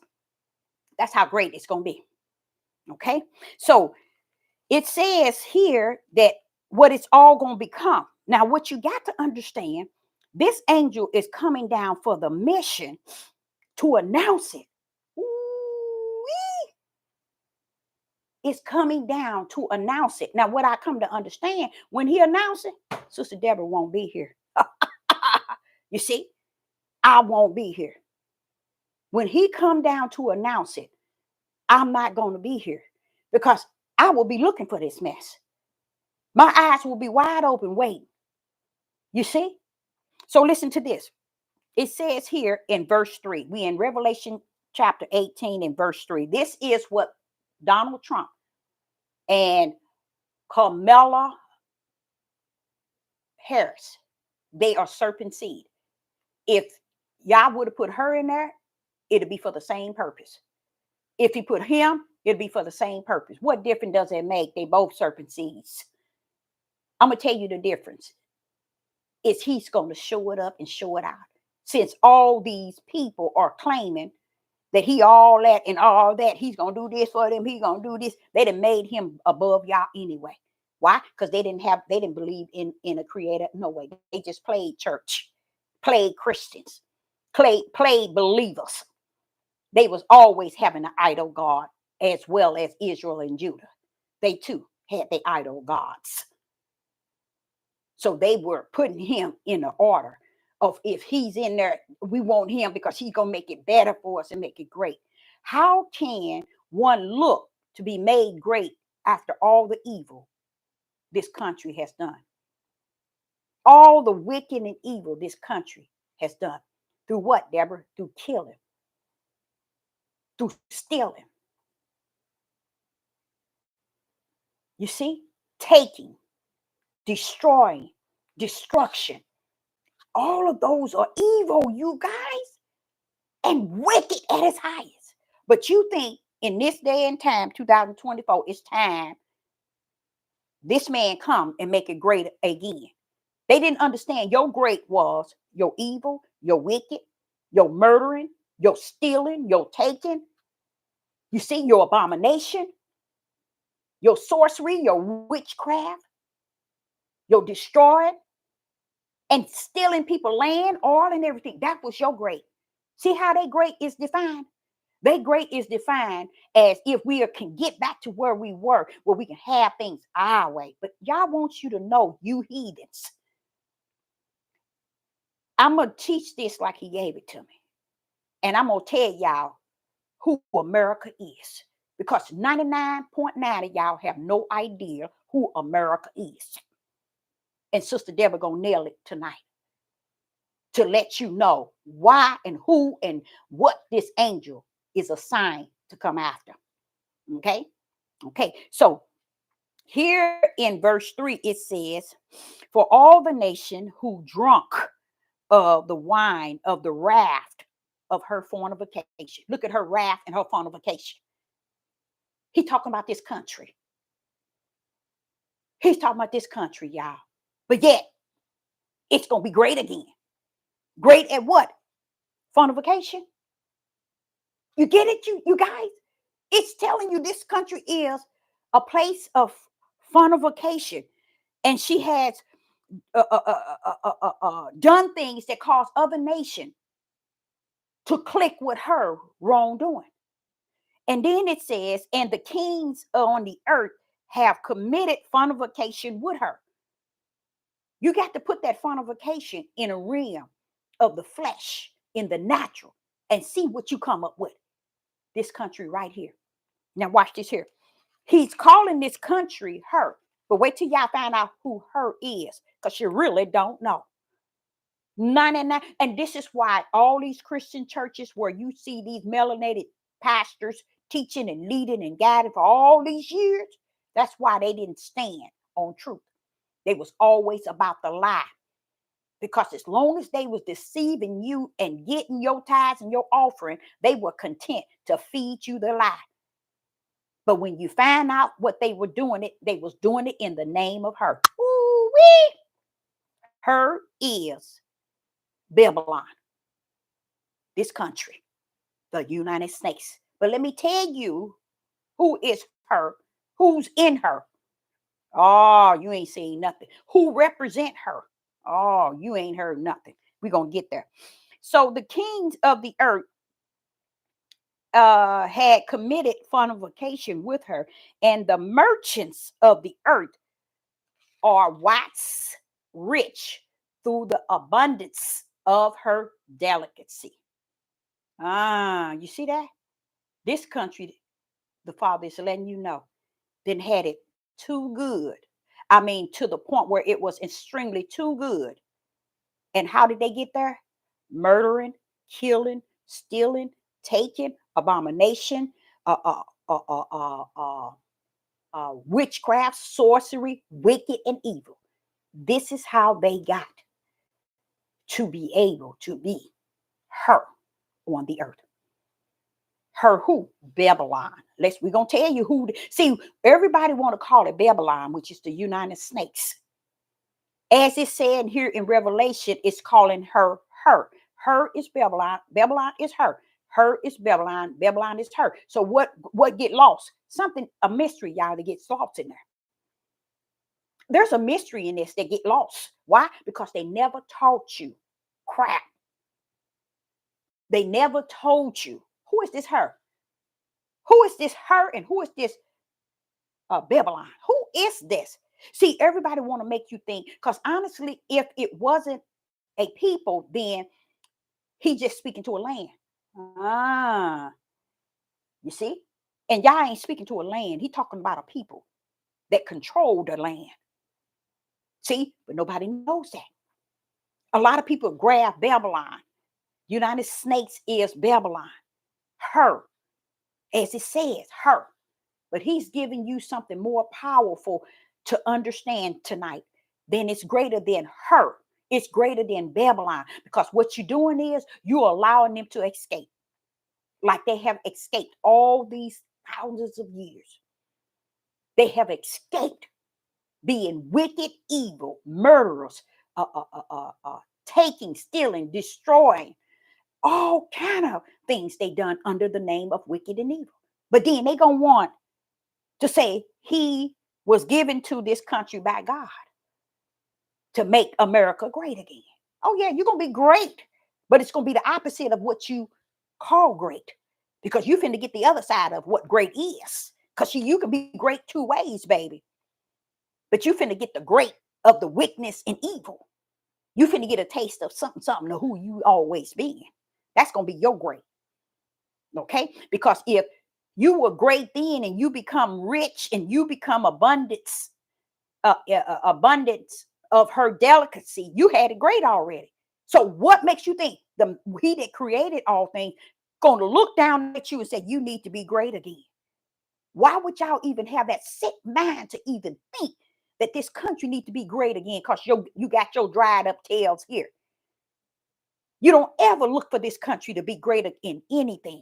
that's how great it's going to be. Okay? So, it says here that what it's all going to become. Now, what you got to understand, this angel is coming down for the mission to announce it. It's coming down to announce it. Now, what I come to understand, when he announces it, Sister Deborah won't be here. You see, I won't be here. When he come down to announce it, I'm not going to be here because I will be looking for this mess. My eyes will be wide open waiting. You see? So listen to this. It says here in verse 3, we in Revelation chapter 18 and verse 3. This is what Donald Trump and Kamala Harris, they are serpent seed. If y'all would have put her in there, it'd be for the same purpose. If he put him, it'd be for the same purpose. What difference does it make? They both serpent seeds. I'm going to tell you the difference. is he's going to show it up and show it out. Since all these people are claiming that he all that and all that, he's going to do this for them, he's going to do this. They done made him above y'all anyway. Why? Because they didn't believe in a creator. No way. They just played church, played Christians, played believers. They was always having an idol god, as well as Israel and Judah. They too had their idol gods. So they were putting him in the order of, if he's in there, we want him because he's going to make it better for us and make it great. How can one look to be made great after all the evil this country has done? All the wicked and evil this country has done. Through what, Deborah? Through killing, through stealing. You see? Taking, destroying, destruction. All of those are evil, you guys, and wicked at its highest. But you think in this day and time, 2024, it's time this man come and make it great again. They didn't understand your great was your evil, your wicked, your murdering, your stealing, your taking. You see, your abomination, your sorcery, your witchcraft, your destroying, and stealing people land, oil, and everything. That was your great. See how they great is defined? They great is defined as if we can get back to where we were, where we can have things our way. But y'all want you to know, you heathens, I'm going to teach this like he gave it to me. And I'm going to tell y'all who America is. Because 99.9 of y'all have no idea who America is. And Sister Deborah going to nail it tonight to let you know why and who and what this angel is assigned to come after. Okay? Okay. So here in verse 3, it says, for all the nation who drunk of the wine of the wrath of her fornication. Look at her wrath and her fornication. He's talking about this country. He's talking about this country, y'all. But yet, it's going to be great again. Great at what? Fornication. You get it, you guys? It's telling you this country is a place of fornication. And she has done things that cause other nations to click with her wrongdoing. And then it says, and the kings on the earth have committed fornication with her. You got to put that fornication in a realm of the flesh, in the natural, and see what you come up with. This country right here. Now watch this here. He's calling this country her. But wait till y'all find out who her is, because you really don't know. 99. And this is why all these Christian churches where you see these melanated pastors teaching and leading and guiding for all these years, that's why they didn't stand on truth. They was always about the lie. Because as long as they was deceiving you and getting your tithes and your offering, they were content to feed you the lie. But when you find out what they were doing, they was doing it in the name of her. Ooh-wee. Her is Babylon, this country, the United States. But let me tell you who is her, who's in her. Oh, you ain't seen nothing. Who represent her? Oh, you ain't heard nothing. We're going to get there. So the kings of the earth had committed fornication with her, and the merchants of the earth are wax rich through the abundance of her delicacy. You see that? This country, the Father is letting you know, then had it too good. I mean, to the point where it was extremely too good. And how did they get there? Murdering, killing, stealing, taking, abomination, witchcraft, sorcery, wicked, and evil. This is how they got to be able to be her on the earth. Her who? Babylon. We're going to tell you who. See, everybody want to call it Babylon, which is the United Snakes. As it said here in Revelation, it's calling her her. Her is Babylon. Babylon is her. Her is Babylon. Babylon is her. So what get lost? Something, a mystery, y'all, that gets lost in there. There's a mystery in this that get lost. Why? Because they never taught you crap. They never told you, who is this her? Who is this her, and who is this Babylon? Who is this? See, everybody want to make you think, because honestly, if it wasn't a people, then he just speaking to a land. Ah, you see? And y'all ain't speaking to a land. He talking about a people that control the land. See? But nobody knows that. A lot of people grab Babylon. United States is Babylon. Her, as it says, her. But he's giving you something more powerful to understand tonight. Then it's greater than her. It's greater than Babylon. Because what you're doing is you're allowing them to escape. Like they have escaped all these thousands of years. They have escaped being wicked, evil, murderers, taking, stealing, destroying, all kind of things they done under the name of wicked and evil. But then they gonna want to say he was given to this country by God to make America great again. Oh yeah, you're gonna be great, but it's gonna be the opposite of what you call great, because you finna get the other side of what great is. Because you can be great two ways, baby. But you finna get the great of the wickedness and evil. You finna get a taste of something of who you always been. That's gonna be your great. Okay? Because if you were great then and you become rich and you become abundance of her delicacy, you had it great already. So what makes you think the he that created all things gonna look down at you and say you need to be great again? Why would y'all even have that sick mind to even think that this country need to be great again? Because you got your dried up tails here. You don't ever look for this country to be greater in anything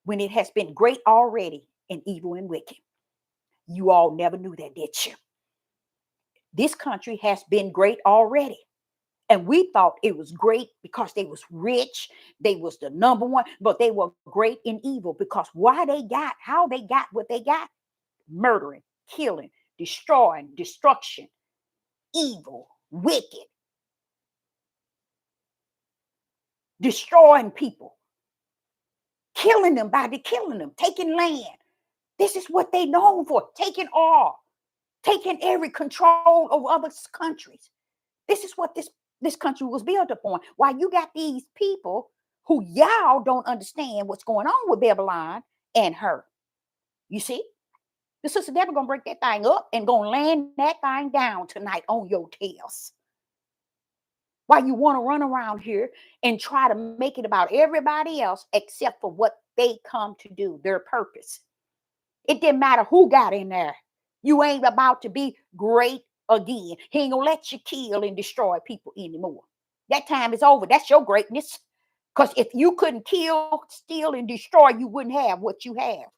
when it has been great already in evil and wicked. You all never knew that, did you? This country has been great already. And we thought it was great because they was rich. They was the number one, but they were great in evil because how they got what they got: murdering, killing, destroying, destruction, evil, wicked, destroying people, killing them killing them, taking land. This is what they known for: taking all, taking every control over other countries. This is what this country was built upon. Why you got these people who y'all don't understand what's going on with Babylon and her. You see? The sister Deborah gonna break that thing up and gonna land that thing down tonight on your tails. Why you want to run around here and try to make it about everybody else except for what they come to do, their purpose. It didn't matter who got in there. You ain't about to be great again. He ain't gonna let you kill and destroy people anymore. That time is over. That's your greatness. Because if you couldn't kill, steal, and destroy, you wouldn't have what you have.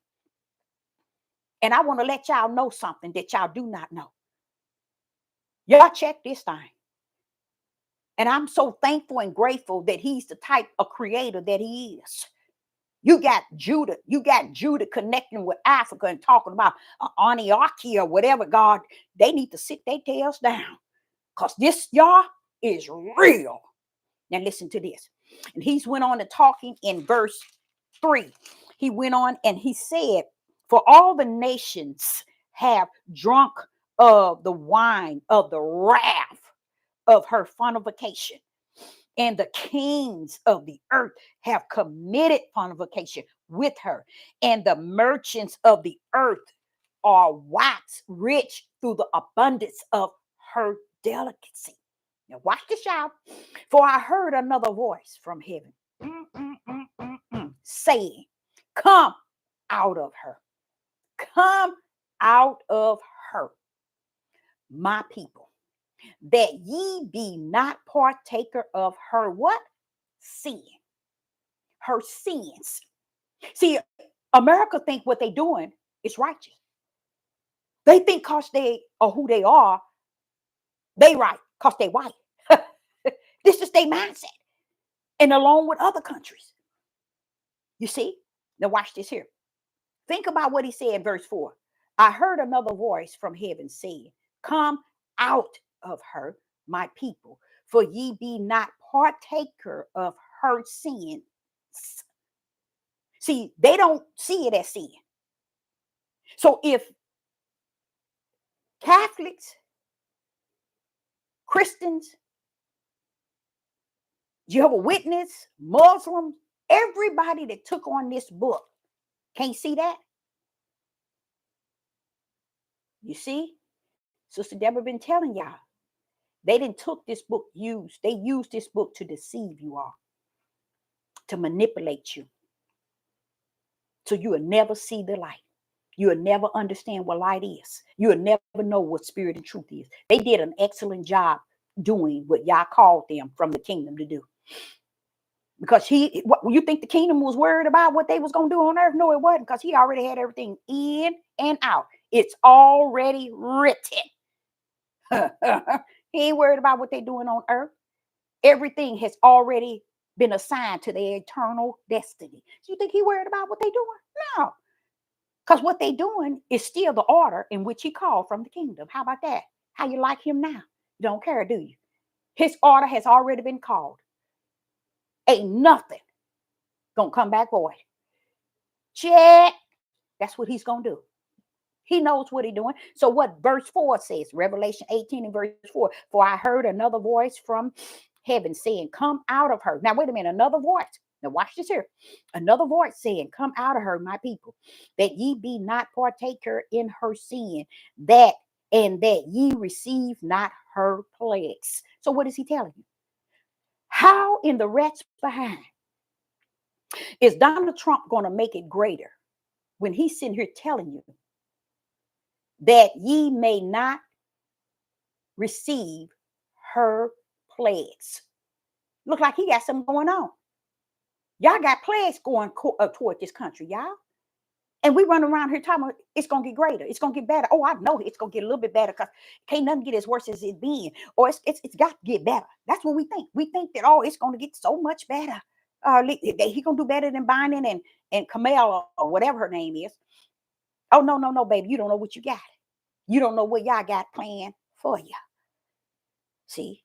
And I want to let y'all know something that y'all do not know. Y'all check this thing. And I'm so thankful and grateful that he's the type of creator that he is. You got Judah connecting with Africa and talking about Anunnaki or whatever. God, they need to sit their tails down, because this, y'all, is real. Now listen to this. And he's went on to talking in verse 3. He went on and he said, for all the nations have drunk of the wine of the wrath of her fornication, and the kings of the earth have committed fornication with her, and the merchants of the earth are waxed rich through the abundance of her delicacy. Now watch this, y'all. For I heard another voice from heaven saying, come out of her. Come out of her, my people, that ye be not partaker of her what? Sin. Her sins. See, America think what they doing is righteous. They think because they are who they are, They right, because they white. This is their mindset. And along with other countries. You see? Now watch this here. Think about what he said in verse 4. I heard another voice from heaven saying, come out of her, my people, for ye be not partaker of her sins. See, they don't see it as sin. So if Catholics, Christians, Jehovah Witness, Muslims, everybody that took on this book can't see that. You see, Sister Deborah been telling y'all, they didn't took this book, they used this book to deceive you all, to manipulate you. So you will never see the light. You will never understand what light is. You will never know what spirit and truth is. They did an excellent job doing what y'all called them from the kingdom to do. Because what you think the kingdom was worried about what they was going to do on earth? No, it wasn't, because he already had everything in and out. It's already written. He ain't worried about what they're doing on earth. Everything has already been assigned to their eternal destiny. So you think he worried about what they're doing? No. Because what they're doing is still the order in which he called from the kingdom. How about that? How you like him now? You don't care, do you? His order has already been called. Ain't nothing gonna come back void. Check. That's what he's gonna do. He knows what he's doing. So what verse 4 says, Revelation 18 and verse 4, for I heard another voice from heaven saying, come out of her. Now, wait a minute, another voice. Now, watch this here. Another voice saying, come out of her, my people, that ye be not partaker in her sin, that ye receive not her plagues. So what is he telling you? How in the rats behind is Donald Trump going to make it greater when he's sitting here telling you that ye may not receive her plagues? Look like he got something going on. Y'all got plagues going toward this country, y'all. And we run around here talking about it's going to get greater. It's going to get better. Oh, I know it's going to get a little bit better, because can't nothing get as worse as it's been. Or it's got to get better. That's what we think. We think that, oh, it's going to get so much better. He going to do better than Biden and Kamala or whatever her name is. Oh, no, baby. You don't know what you got. You don't know what y'all got planned for you. See,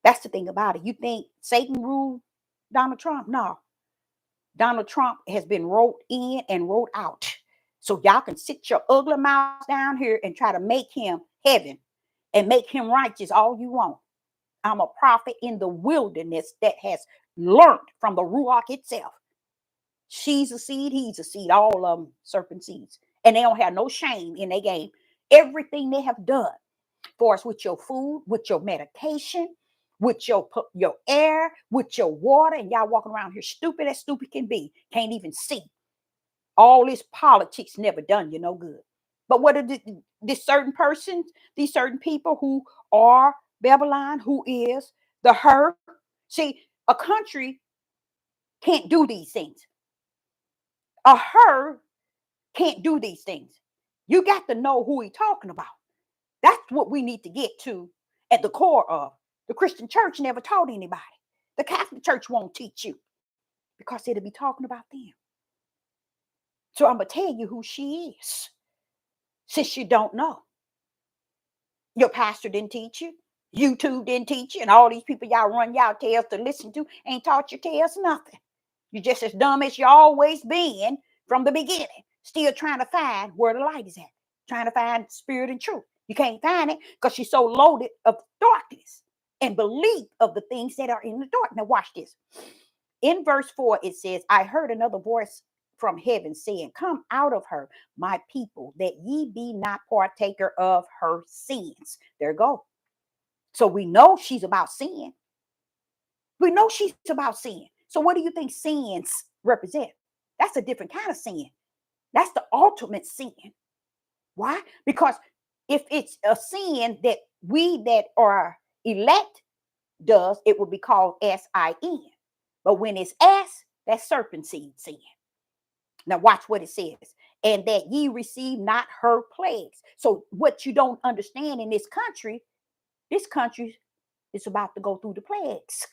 that's the thing about it. You think Satan ruled Donald Trump? No. Donald Trump has been wrote in and wrote out. So y'all can sit your ugly mouth down here and try to make him heaven and make him righteous all you want. I'm a prophet in the wilderness that has learned from the Ruach itself. She's a seed, he's a seed, all of them serpent seeds. And they don't have no shame in their game. Everything they have done for us with your food, with your medication, with your air, with your water, and y'all walking around here stupid as stupid can be, can't even see. All this politics never done you no good. But what are these certain persons, these certain people who are Babylon, who is the her? See, a country can't do these things. A her can't do these things. You got to know who he's talking about. That's what we need to get to at the core of. The Christian church never taught anybody. The Catholic church won't teach you, because it'll be talking about them. So I'm going to tell you who she is, since you don't know. Your pastor didn't teach you. YouTube didn't teach you. And all these people y'all run y'all tails to listen to ain't taught your tails nothing. You're just as dumb as you always been from the beginning. Still trying to find where the light is at. Trying to find spirit and truth. You can't find it because you're so loaded of darkness and belief of the things that are in the dark. Now watch this. In verse 4, it says, I heard another voice from heaven saying, come out of her, my people, that ye be not partaker of her sins. There you go. So we know she's about sin. We know she's about sin. So what do you think sins represent? That's a different kind of sin. That's the ultimate sin. Why? Because if it's a sin that we that are elect does, it would be called sin. But when it's S, that's serpent seed sin. Now watch what it says. And that ye receive not her plagues. So what you don't understand in this country, This country is about to go through the plagues.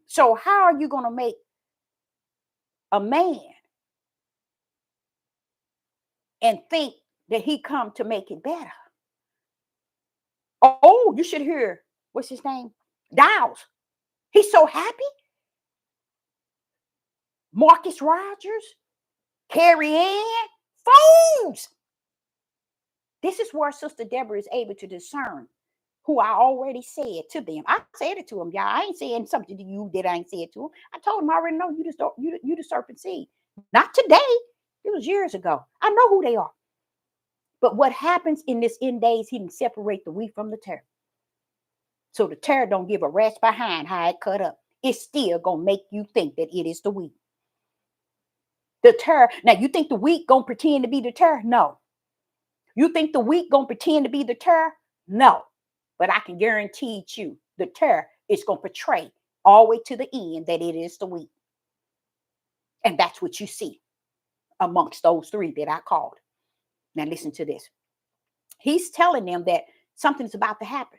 So how are you going to make a man and think that he come to make it better? Oh, you should hear, what's his name? Dowles. He's so happy. Marcus Rogers, Carrie Ann, fools. This is where Sister Deborah is able to discern who I already said to them. I said it to them, y'all. I ain't saying something to you that I ain't said to them. I told them I already know you the serpent seed. Not today. It was years ago. I know who they are. But what happens in this end days, he can separate the wheat from the tare. So the tare don't give a rat's behind how it cut up. It's still gonna make you think that it is the wheat. The tare. Now you think the wheat gonna pretend to be the tare? No. You think the wheat gonna pretend to be the tare? No. But I can guarantee you the tare is gonna portray all the way to the end that it is the wheat. And that's what you see amongst those three that I called. Now listen to this. He's telling them that something's about to happen.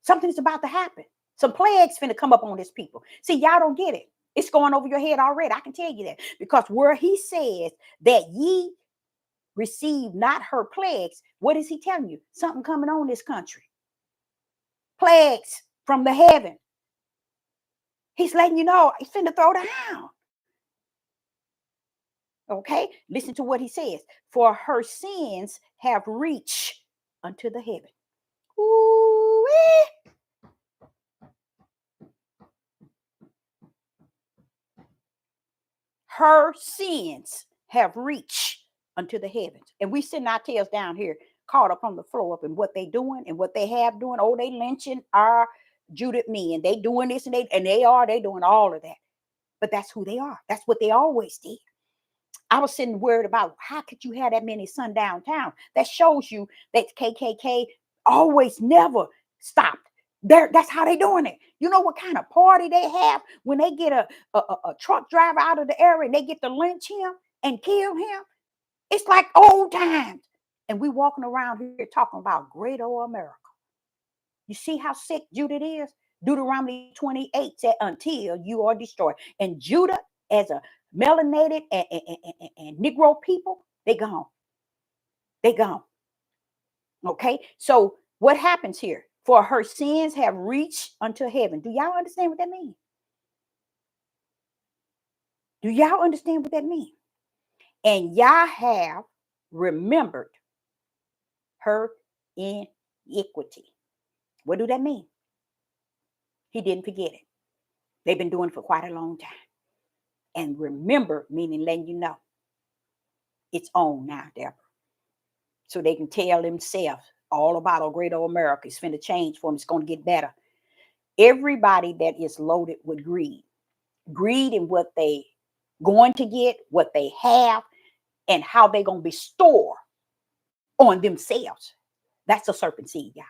Something's about to happen. Some plagues finna come up on this people. See, y'all don't get it. It's going over your head already. I can tell you that. Because where he says that ye receive not her plagues, what is he telling you? Something coming on this country. Plagues from the heaven. He's letting you know he's finna throw down. Okay, listen to what he says. For her sins have reached unto the heaven. Ooh-wee. Her sins have reached unto the heavens. And we sitting our tails down here, caught up on the floor up in what they doing and what they have doing. Oh, they lynching our Judith men. They doing this and they doing all of that. But that's who they are. That's what they always did. I was sitting worried about how could you have that many sundown towns? That shows you that KKK always never stopped. That's how they doing it. You know what kind of party they have when they get a truck driver out of the area and they get to lynch him and kill him? It's like old times. And we walking around here talking about great old America. You see how sick Judah is? Deuteronomy 28 said, until you are destroyed. And Judah, as a melanated and Negro people, they gone. They gone. Okay, so what happens here? For her sins have reached unto heaven. Do y'all understand what that means? Do y'all understand what that means? And y'all have remembered her iniquity. What do that mean? He didn't forget it. They've been doing it for quite a long time. And remember, meaning letting you know it's on now, Deborah. So they can tell themselves all about our great old America. It's finna change for them. It's going to get better. Everybody that is loaded with greed in what they going to get, what they have, and how they going to bestow on themselves. That's a serpent seed, y'all.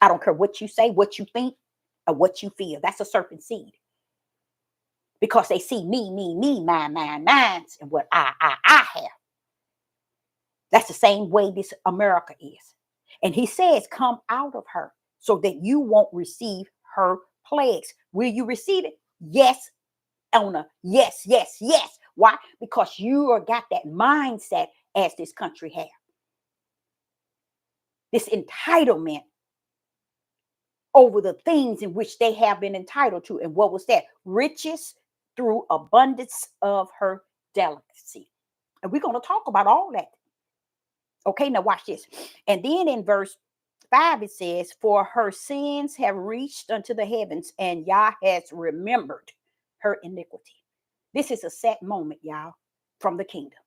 I don't care what you say, what you think, or what you feel. That's a serpent seed. Because they see me, mine, mines, and what I have. That's the same way this America is. And he says, come out of her so that you won't receive her plagues. Will you receive it? Yes. On a yes. Why? Because you are got that mindset as this country has. This entitlement over the things in which they have been entitled to. And what was that? Riches through abundance of her delicacy. And we're going to talk about all that. Okay, now watch this. And then in verse 5, it says, for her sins have reached unto the heavens, and Yah has remembered her iniquity. This is a set moment, y'all, from the kingdom.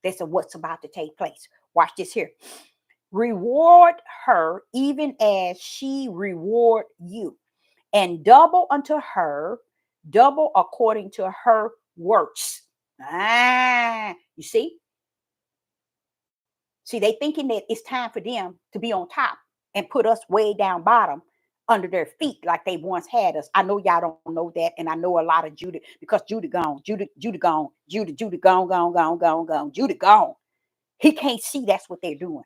This is what's about to take place. Watch this here. Reward her even as she reward you, and double unto her, double according to her works. You see? See, they thinking that it's time for them to be on top and put us way down bottom under their feet like they once had us. I know y'all don't know that, and I know a lot of Judah, because Judah gone, Judah gone, Judah gone, Judah gone. He can't see that's what they're doing.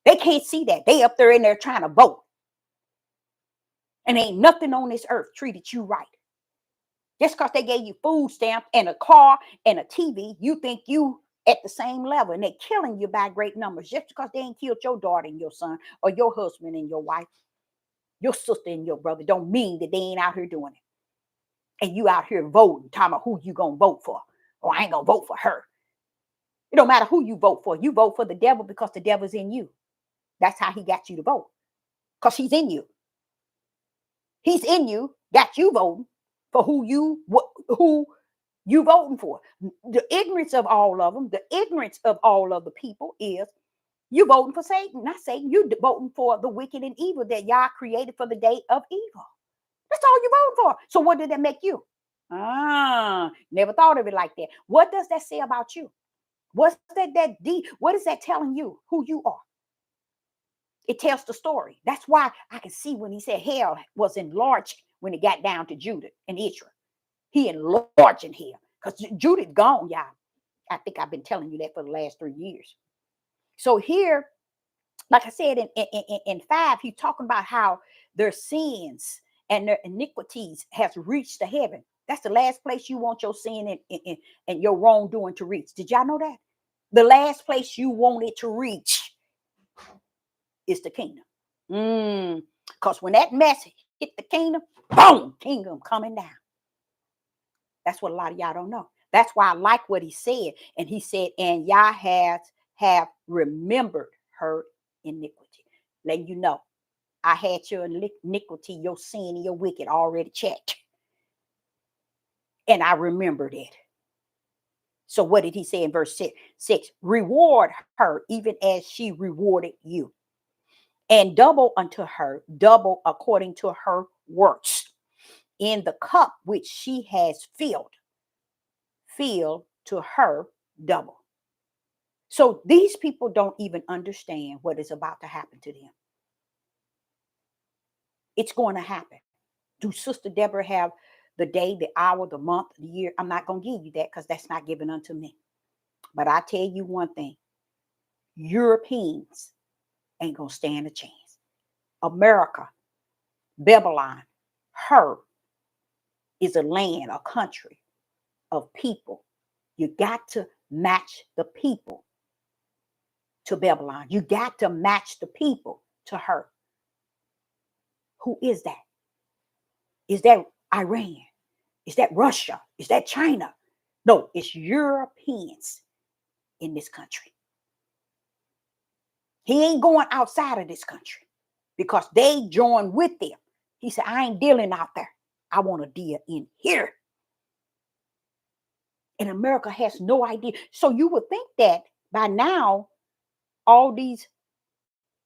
They can't see that. They up there in there trying to vote. And ain't nothing on this earth treated you right. Just because they gave you food stamps and a car and a TV, you think you at the same level. And they're killing you by great numbers just because they ain't killed your daughter and your son or your husband and your wife, your sister and your brother. Don't mean that they ain't out here doing it. And you out here voting, talking about who you going to vote for. Or I ain't going to vote for her. It don't matter who you vote for. You vote for the devil because the devil's in you. That's how he got you to vote. Because he's in you. He's in you, got you voting for who you voting for. The ignorance of all of them, the ignorance of all of the people is you voting for Satan, not Satan. You voting for the wicked and evil that Yah created for the day of evil. That's all you voting for. So what did that make you? Never thought of it like that. What does that say about you? What's what is that telling you who you are? It tells the story. That's why I can see when he said hell was enlarged when it got down to Judah and Israel. He enlarging hell because Judah gone, y'all. I think I've been telling you that for the last 3 years. So here, like I said, in 5, he's talking about how their sins and their iniquities has reached the heaven. That's the last place you want your sin and your wrongdoing to reach. Did y'all know that? The last place you want it to reach is the kingdom. Because when that mess hit the kingdom, boom, kingdom coming down. That's what a lot of y'all don't know. That's why I like what he said. And he said, and Yah have remembered her iniquity. Letting you know, I had your iniquity, your sin, and your wicked already checked. And I remembered it. So what did he say in verse 6? Reward her even as she rewarded you. And double unto her, double according to her works. In the cup which she has filled, fill to her double. So these people don't even understand what is about to happen to them. It's going to happen. Do Sister Deborah have the day, the hour, the month, the year? I'm not going to give you that because that's not given unto me. But I tell you one thing. Europeans ain't going to stand a chance. America, Babylon, her is a land, a country of people. You got to match the people to Babylon. You got to match the people to her. Who is that? Is that Iran? Is that Russia? Is that China? No, it's Europeans in this country. He ain't going outside of this country because they join with them. He said, I ain't dealing out there. I want to deal in here. And America has no idea. So you would think that by now, all these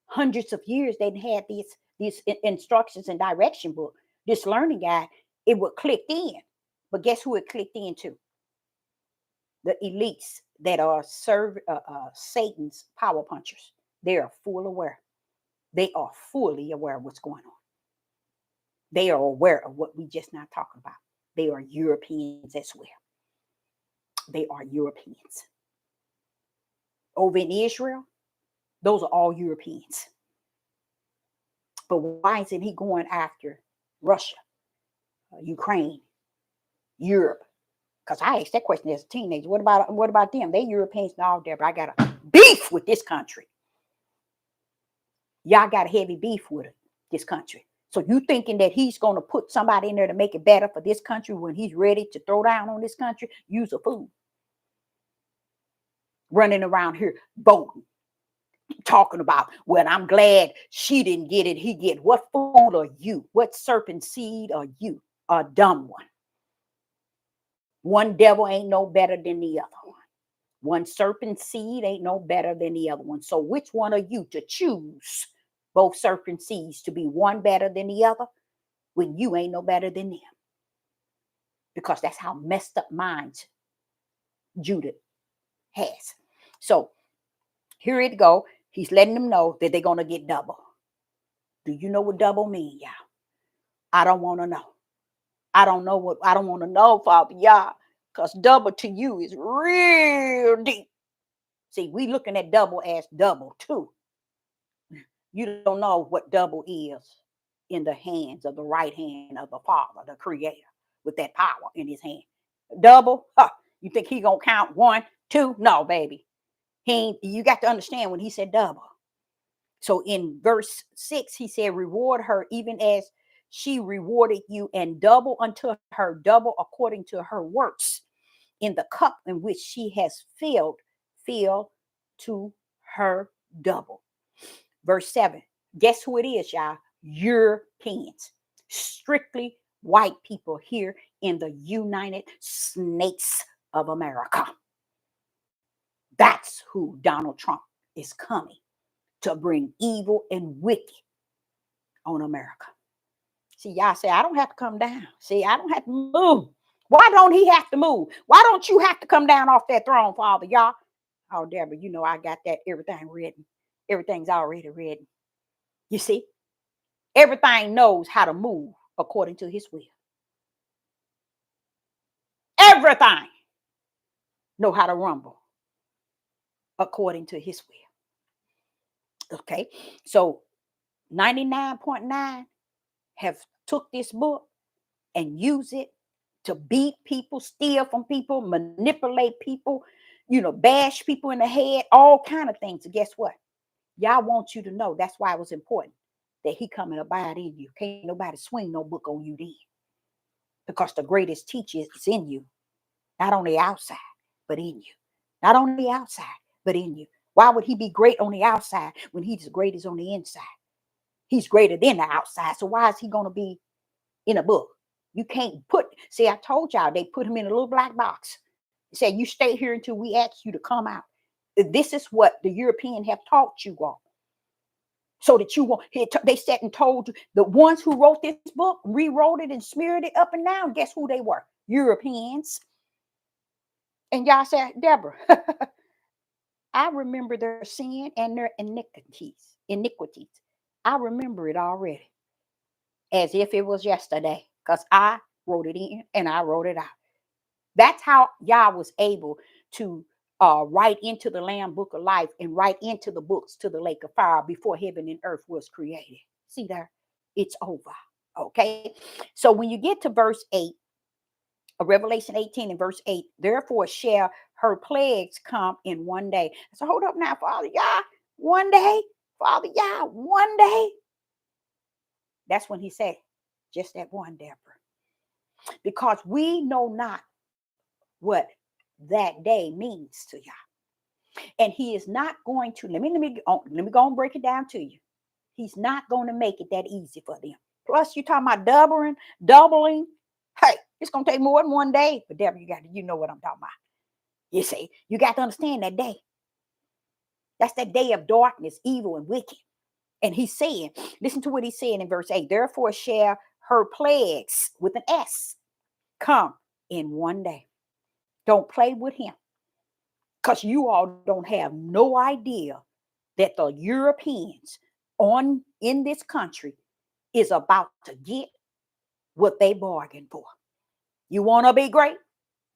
hundreds of years they'd had these instructions and direction book, this learning guide, it would click in. But guess who it clicked into? The elites that are Satan's power punchers. They are full aware. They are fully aware of what's going on. They are aware of what we just not talking about. They are Europeans as well. They are Europeans. Over in Israel, those are all Europeans. But why isn't he going after Russia, Ukraine, Europe? Because I asked that question as a teenager. What about them? They Europeans and all there, but I got a beef with this country. Y'all got a heavy beef with this country. So you thinking that he's going to put somebody in there to make it better for this country when he's ready to throw down on this country? Use a fool. Running around here voting, talking about, well, I'm glad she didn't get it. He get. What fool are you? What serpent seed are you? A dumb one. One devil ain't no better than the other one. One serpent seed ain't no better than the other one. So which one are you to choose both serpent seeds to be one better than the other when you ain't no better than them? Because that's how messed up minds Judah has. So here it go. He's letting them know that they're going to get double. Do you know what double mean, y'all? I don't want to know. I don't want to know, Father, y'all, because double to you is real deep. See, we looking at double as double too. You don't know what double is in the hands of the right hand of the Father, the Creator, with that power in his hand. Double, huh? You think he gonna count one, two? No, baby. He ain't, you got to understand when he said double. So in verse 6, he said, reward her even as she rewarded you, and double unto her, double according to her works. In the cup in which she has filled, fill to her double. Verse 7. Guess who it is, y'all? Europeans. Strictly white people here in the United States of America. That's who Donald Trump is coming to bring evil and wicked on America. See, y'all say, I don't have to come down. See, I don't have to move. Why don't he have to move? Why don't you have to come down off that throne, Father? Y'all, oh, Deborah, you know I got that everything written. Everything's already written. You see, everything knows how to move according to his will. Everything know how to rumble according to his will. Okay, so 99.9 have took this book and use it to beat people, steal from people, manipulate people, bash people in the head, all kind of things. And guess what? Y'all want you to know that's why it was important that he come and abide in you. Can't nobody swing no book on you then. Because the greatest teacher is in you, not on the outside, but in you. Not on the outside, but in you. Why would he be great on the outside when he's as great as on the inside? He's greater than the outside. So why is he going to be in a book? You can't see, I told y'all, they put him in a little black box. They said, you stay here until we ask you to come out. This is what the European have taught you all. So that you won't, they sat and told you, the ones who wrote this book, rewrote it and smeared it up and down. Guess who they were? Europeans. And y'all said, Deborah, I remember their sin and their iniquities. I remember it already as if it was yesterday because I wrote it in and I wrote it out. That's how Yah was able to write into the Lamb Book of Life and write into the books to the lake of fire before heaven and earth was created. See there? It's over. Okay. So when you get to verse 8, Revelation 18 and verse 8, therefore shall her plagues come in one day. So hold up now, Father Yah, one day, Father Yah, one day. That's when he said, just that one, Deborah. Because we know not what that day means to Yah. And he is not going to, let me go and break it down to you. He's not going to make it that easy for them. Plus, you're talking about doubling. Hey, it's going to take more than one day. But Deborah, you know what I'm talking about. You see, you got to understand that day. That's that day of darkness, evil, and wicked. And he's saying, listen to what he's saying in verse 8. Therefore shall her plagues, with an S, come in one day. Don't play with him. Because you all don't have no idea that the Europeans in this country is about to get what they bargained for. You want to be great?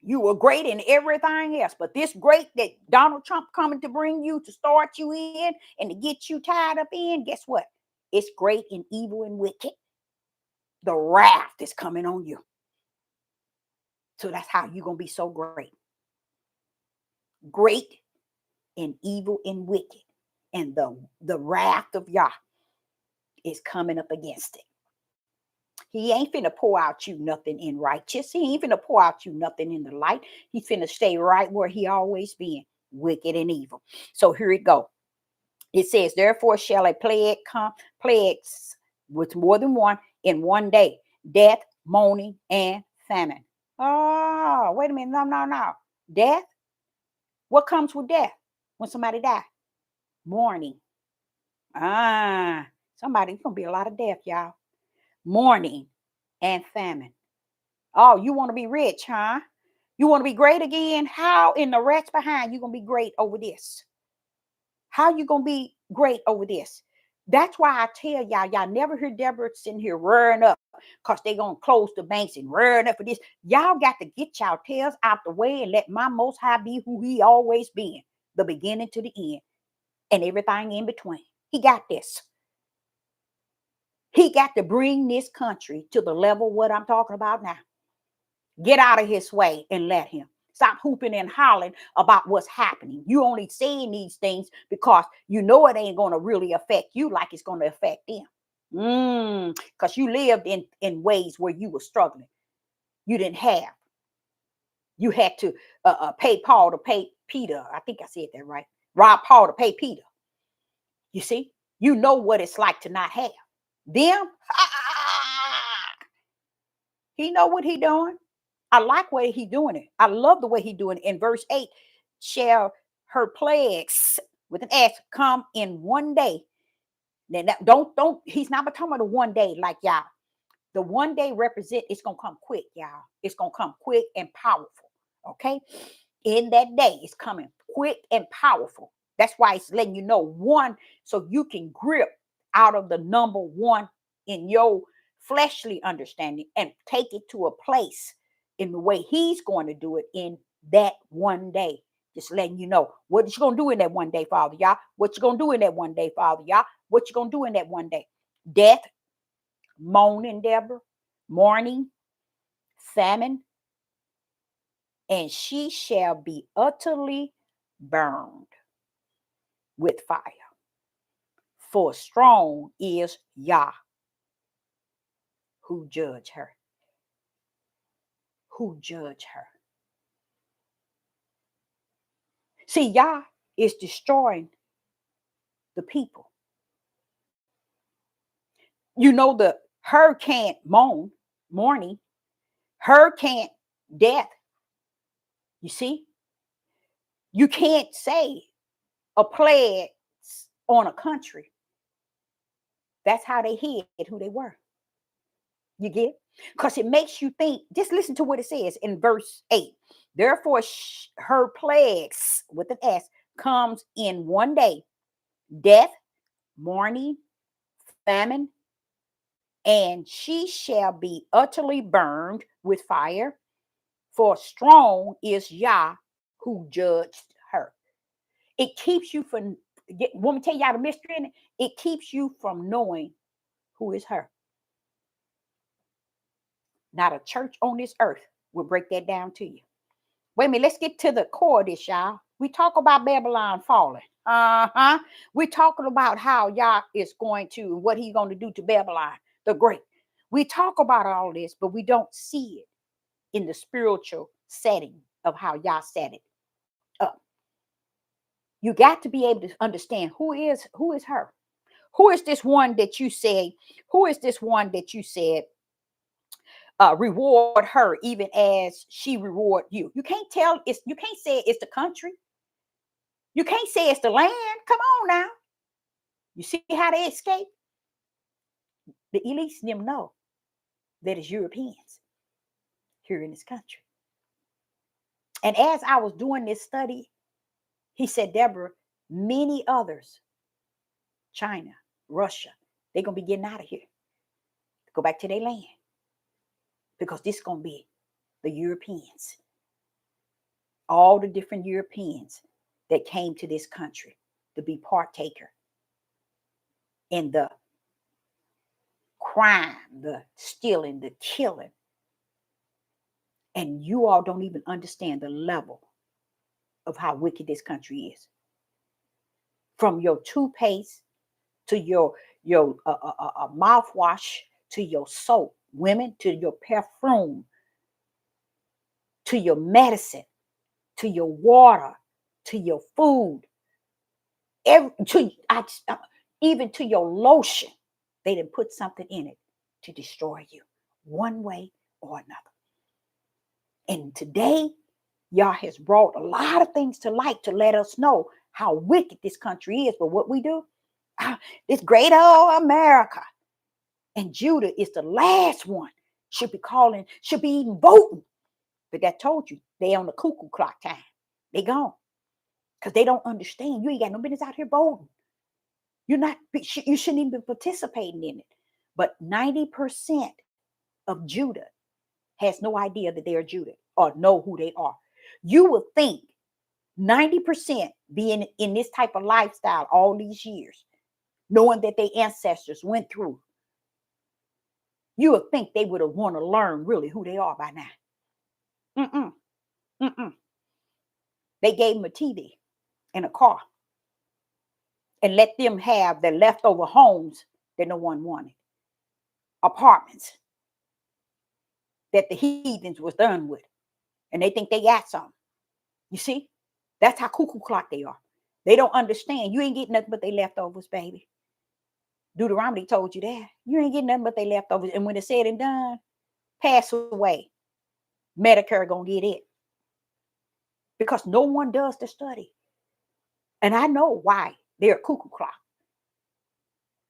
You were great in everything else, but this great that Donald Trump coming to bring you, to start you in and to get you tied up in, guess what? It's great in evil and wicked. The wrath is coming on you. So that's how you're going to be so great. Great in evil and wicked. And the wrath of Yah is coming up against it. He ain't finna pour out you nothing in righteous. He ain't finna pour out you nothing in the light. He's finna stay right where he always been, wicked and evil. So here it go. It says, therefore shall a plague come, plagues with more than one in one day, death, mourning, and famine. Oh, wait a minute. No. Death? What comes with death when somebody dies? Mourning. Somebody's gonna be a lot of death, y'all. Mourning and famine. Oh, you want to be rich, huh? You want to be great again? How in the rats behind you gonna be great over this? How you gonna be great over this? That's why I tell y'all never hear Deborah sitting here rearing up because they gonna close the banks and rearing up for this. Y'all got to get y'all tails out the way and let my Most High be who he always been, the beginning to the end and everything in between. He got this. He got to bring this country to the level what I'm talking about now. Get out of his way and let him. Stop hooping and hollering about what's happening. You only saying these things because you know it ain't going to really affect you like it's going to affect them. Because you lived in ways where you were struggling. You didn't have. You had to pay Paul to pay Peter. I think I said that right. Rob Paul to pay Peter. You see? You know what it's like to not have. Them, he know what he doing. I like the way he doing it. I love the way he doing it. In verse 8, shall her plagues with an S come in one day. Then don't he's not talking about the one day like y'all. The one day represent it's gonna come quick, y'all. It's gonna come quick and powerful. Okay. In that day, it's coming quick and powerful. That's why it's letting you know one, so you can grip out of the number one in your fleshly understanding and take it to a place in the way he's going to do it in that one day. Just letting you know what you gonna do in that one day, Father, y'all. What you gonna do in that one day, Father, y'all. What you gonna do in that one day? Death, moaning, Deborah, mourning, famine, and she shall be utterly burned with fire. For strong is Yah who judge her. Who judge her. See, Yah is destroying the people. You know, the her can't mourning, her can't death. You see? You can't say a plague on a country. That's how they hid who they were. You get it? Because it makes you think. Just listen to what it says in verse 8. Therefore, her plagues with an S comes in one day. Death, mourning, famine, and she shall be utterly burned with fire. For strong is Yah who judged her. It keeps you from, want me to tell y'all the mystery in it? It keeps you from knowing who is her. Not a church on this earth will break that down to you. Wait a minute, let's get to the core of this, y'all. We talk about Babylon falling. We're talking about how Yah is going to, what he's going to do to Babylon, the great. We talk about all this, but we don't see it in the spiritual setting of how Yah set it up. You got to be able to understand who is her. Who is this one that you say, who is this one that you said, reward her even as she reward you? You can't tell, you can't say it's the country. You can't say it's the land. Come on now. You see how they escape? The elites them know that it's Europeans here in this country. And as I was doing this study, he said, Deborah, many others, China, Russia, they're going to be getting out of here. Go back to their land. Because this is going to be the Europeans. All the different Europeans that came to this country to be partaker in the crime, the stealing, the killing. And you all don't even understand the level of how wicked this country is. From your toothpaste to your mouthwash to your soap, women to your perfume, to your medicine, to your water, to your food, even to your lotion. They didn't put something in it to destroy you one way or another. And today, Yah has brought a lot of things to light to let us know how wicked this country is. But what we do, this great old America, and Judah is the last one, should be even voting. But that told you, they on the cuckoo clock time. They gone. Because they don't understand. You ain't got no business out here voting. You shouldn't even be participating in it. But 90% of Judah has no idea that they are Judah or know who they are. You would think 90% being in this type of lifestyle all these years, knowing that their ancestors went through You would think they would have want to learn really who they are by now. Mm-mm, mm-mm. They gave them a TV and a car and let them have their leftover homes that no one wanted, apartments that the heathens was done with, and they think they got something. You see, that's how cuckoo clock they are. They don't understand. You ain't getting nothing but they leftovers, baby. Deuteronomy told you that. You ain't getting nothing but they leftovers. And when it's said and done, pass away. Medicare gonna get it. Because no one does the study. And I know why they're cuckoo clock.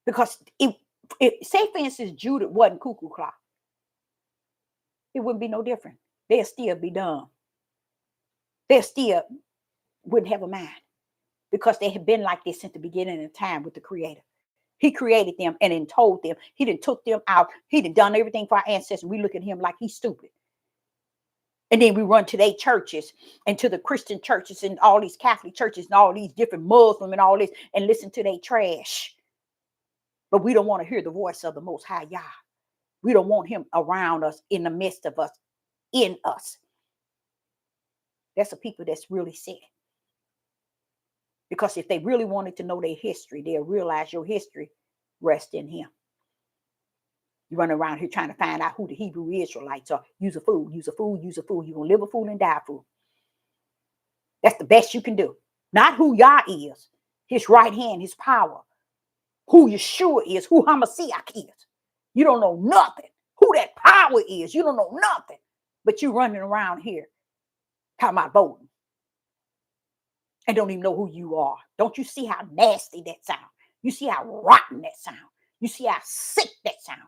Because say for instance, Judah wasn't cuckoo clock, it wouldn't be no different. They'll still be dumb. They still wouldn't have a mind because they have been like this since the beginning of time with the Creator. He created them and then told them. He done took them out. He done done everything for our ancestors. We look at him like he's stupid. And then we run to their churches and to the Christian churches and all these Catholic churches and all these different Muslim and all this and listen to their trash. But we don't want to hear the voice of the Most High Yah. We don't want him around us, in the midst of us, in us. That's the people that's really sick. Because if they really wanted to know their history, they'll realize your history rests in him. You run around here trying to find out who the Hebrew Israelites are. Use a fool, use a fool, use a fool. You're going to live a fool and die a fool. That's the best you can do. Not who Yah is, his right hand, his power. Who Yeshua is, who Hamashiach is. You don't know nothing. Who that power is, you don't know nothing. But you running around here talking about voting. And don't even know who you are. Don't you see how nasty that sounds? You see how rotten that sounds? You see how sick that sounds?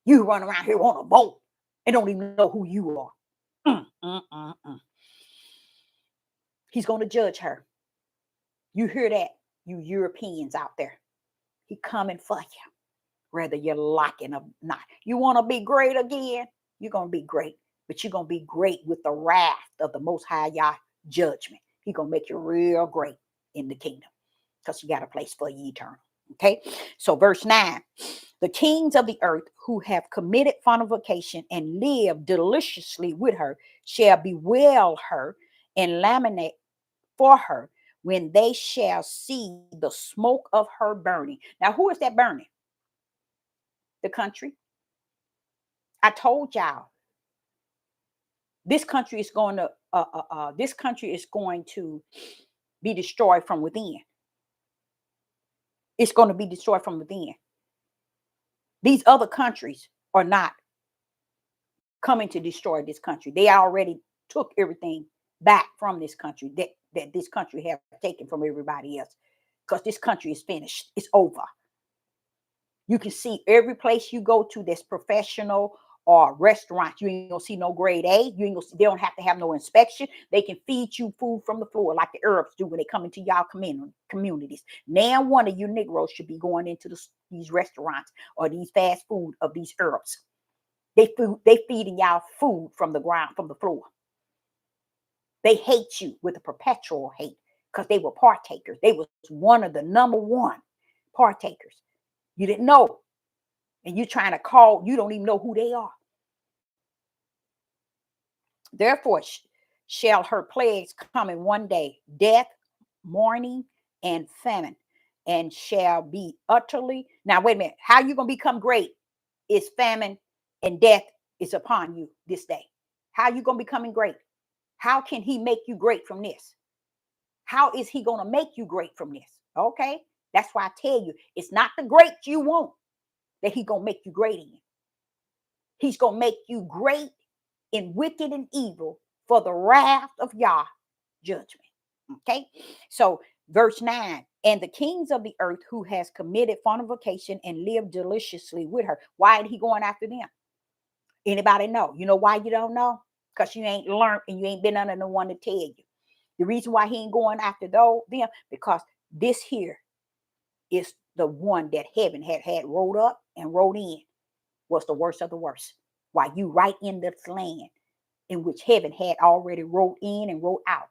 You run around here on a vote and don't even know who you are. He's going to judge her. You hear that, you Europeans out there. He coming for you, whether you like it or not. You want to be great again? You're going to be great. But you're going to be great with the wrath of the Most High Yah judgment. He's going to make you real great in the kingdom because you got a place for you eternal. Okay, so verse 9, the kings of the earth who have committed fornication and live deliciously with her shall bewail her and lament for her when they shall see the smoke of her burning. Now, who is that burning? The country. I told y'all this country is going to be destroyed from within. It's going to be destroyed from within. These other countries are not coming to destroy this country. They already took everything back from this country that this country have taken from everybody else, because this country is finished. It's over. You can see every place you go to that's professional or restaurants, you ain't gonna see no grade A. You ain't gonna see, they don't have to have no inspection. They can feed you food from the floor like the Arabs do when they come into y'all communities. Now one of you Negroes should be going into these restaurants or these fast food of these Arabs. They feeding y'all food from the ground, from the floor. They hate you with a perpetual hate because they were partakers. They was one of the number one partakers. You didn't know. And you're trying to call, you don't even know who they are. Therefore, shall her plagues come in one day, death, mourning, and famine, and shall be utterly. Now, wait a minute. How you going to become great is famine and death is upon you this day. How you going to becoming great? How can he make you great from this? How is he going to make you great from this? Okay. That's why I tell you, it's not the great you want that he's going to make you great in. He's going to make you great in wicked and evil for the wrath of Yah judgment. Okay. So verse 9, and the kings of the earth who has committed fornication and lived deliciously with her. Why is he going after them? Anybody know? You know why you don't know? Because you ain't learned and you ain't been under no one to tell you. The reason why he ain't going after them, because this here is the one that heaven had rolled up and rolled in, was the worst of the worst. While you right in this land in which heaven had already rolled in and rolled out,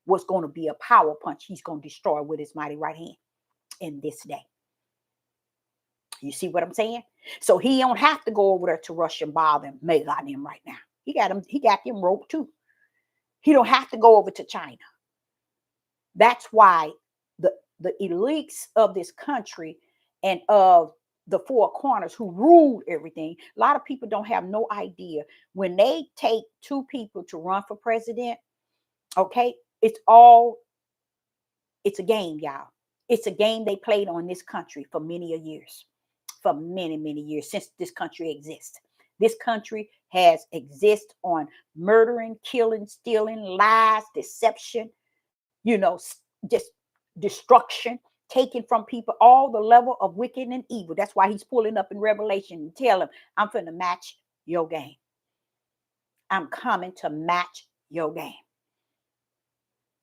was going to be a power punch he's going to destroy with his mighty right hand in this day. You see what I'm saying? So he don't have to go over there to Russia and bother them, May got him right now. He got them roped too. He don't have to go over to China. That's why the elites of this country and of the four corners who rule everything, a lot of people don't have no idea. When they take two people to run for president, okay, it's a game, y'all. It's a game they played on this country for many years. For many, many years since this country exists. This country has existed on murdering, killing, stealing, lies, deception, just destruction, taking from people, all the level of wicked and evil. That's why he's pulling up in Revelation and tell them, I'm finna match your game. I'm coming to match your game.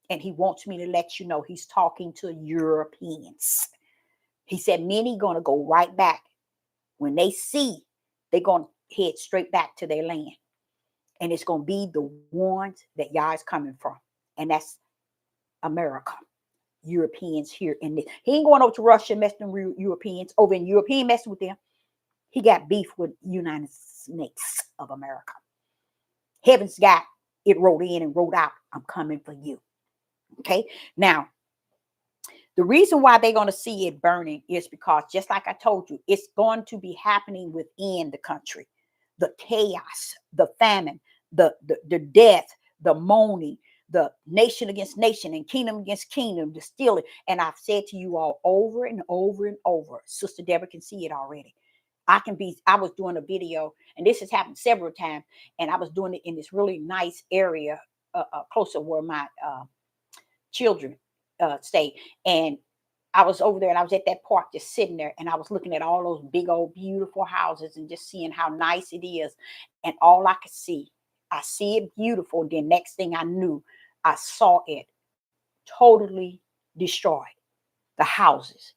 And he wants me to let you know he's talking to Europeans. He said many going to go right back. When they see, they're going to head straight back to their land. And it's going to be the ones that y'all is coming from. And that's America. Europeans here in this. He ain't going over to Russia messing with Europeans. Over in European messing with them. He got beef with United States of America. Heaven's got it wrote in and wrote out. I'm coming for you. Okay. Now, the reason why they're going to see it burning is because, just like I told you, it's going to be happening within the country. The chaos, the famine, the death, the moaning, the nation against nation and kingdom against kingdom, the stealing. And I've said to you all over and over and over, Sister Deborah can see it already. I was doing a video, and this has happened several times, and I was doing it in this really nice area close to where my children stay. And I was over there and I was at that park just sitting there, and I was looking at all those big old beautiful houses and just seeing how nice it is. And all I could see, I see it beautiful. Then next thing I knew, I saw it totally destroyed. The houses.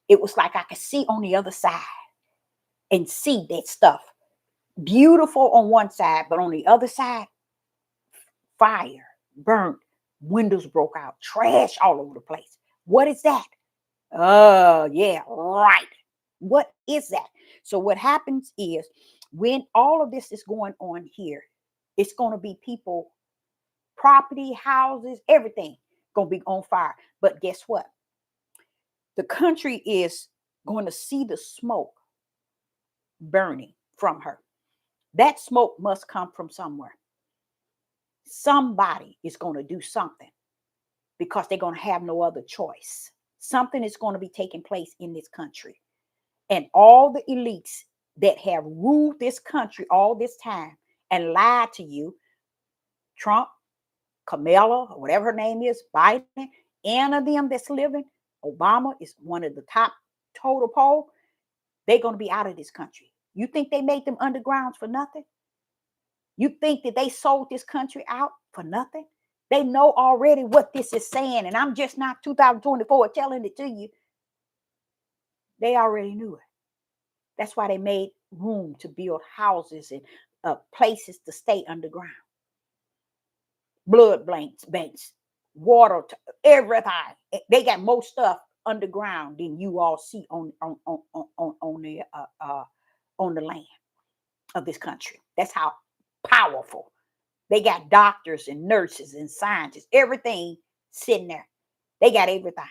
It was like I could see on the other side and see that stuff. Beautiful on one side, but on the other side, fire, burnt, windows broke out, trash all over the place. What is that? Oh, yeah, right. What is that? So what happens is when all of this is going on here, it's going to be people, property, houses, everything going to be on fire. But guess what? The country is going to see the smoke burning from her. That smoke must come from somewhere. Somebody is going to do something because they're going to have no other choice. Something is going to be taking place in this country. And all the elites that have ruled this country all this time and lied to you, Trump, Kamala, or whatever her name is, Biden, any of them that's living, Obama is one of the top total poll, they're going to be out of this country. You think they made them undergrounds for nothing? You think that they sold this country out for nothing? They know already what this is saying, and I'm just not 2024 telling it to you. They already knew it. That's why they made room to build houses and places to stay underground. Blood banks, water, everything. They got more stuff underground than you all see on the land of this country. That's how powerful. They got doctors and nurses and scientists, everything sitting there. They got everything.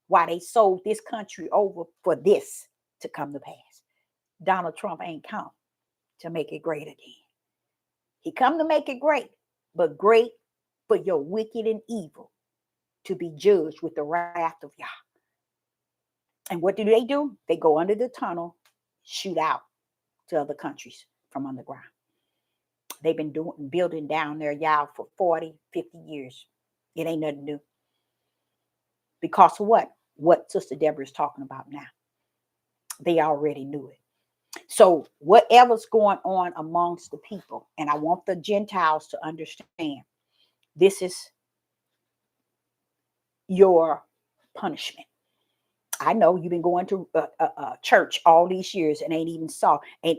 Why they sold this country over for this to come to pass. Donald Trump ain't come to make it great again. He come to make it great, but great for your wicked and evil to be judged with the wrath of Yah. And what do? They go under the tunnel, shoot out to other countries from underground. They've been building down there, y'all, for 40, 50 years. It ain't nothing new. Because of what? What Sister Deborah is talking about now. They already knew it. So whatever's going on amongst the people, and I want the Gentiles to understand, this is your punishment. I know you've been going to church all these years and ain't even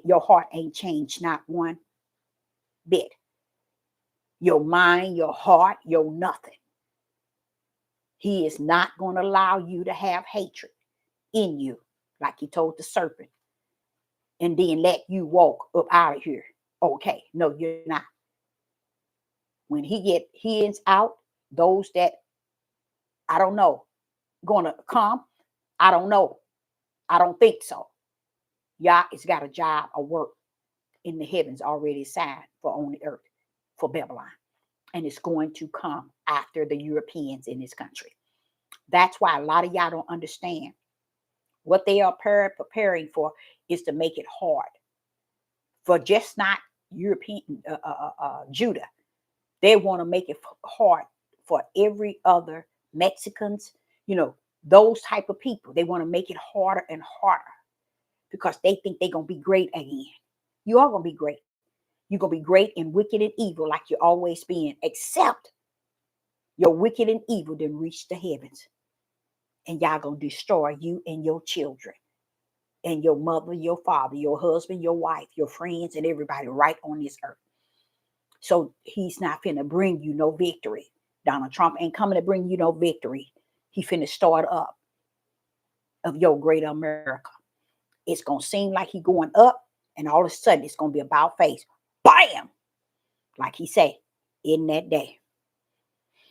your heart ain't changed, not one bit. Your mind, your heart, your nothing. He is not going to allow you to have hatred in you like he told the serpent, and then let you walk up out of here. Okay, no, you're not. When he get his out, those that I don't know gonna come, I don't know. I don't think so. Yah has got a job, a work in the heavens already signed for on the earth for Babylon. And it's going to come after the Europeans in this country. That's why a lot of y'all don't understand what they are preparing for is to make it hard for just not European Judah. They want to make it hard for every other Mexicans, you know, those type of people. They want to make it harder and harder because they think they're going to be great again. You are going to be great. You're going to be great and wicked and evil like you're always been, except your wicked and evil didn't reach the heavens. And y'all going to destroy you and your children and your mother, your father, your husband, your wife, your friends, and everybody right on this earth. So he's not finna bring you no victory. Donald Trump ain't coming to bring you no victory. He finna start up of your great America. It's going to seem like he going up, and all of a sudden it's going to be about face. Bam! Like he said, in that day.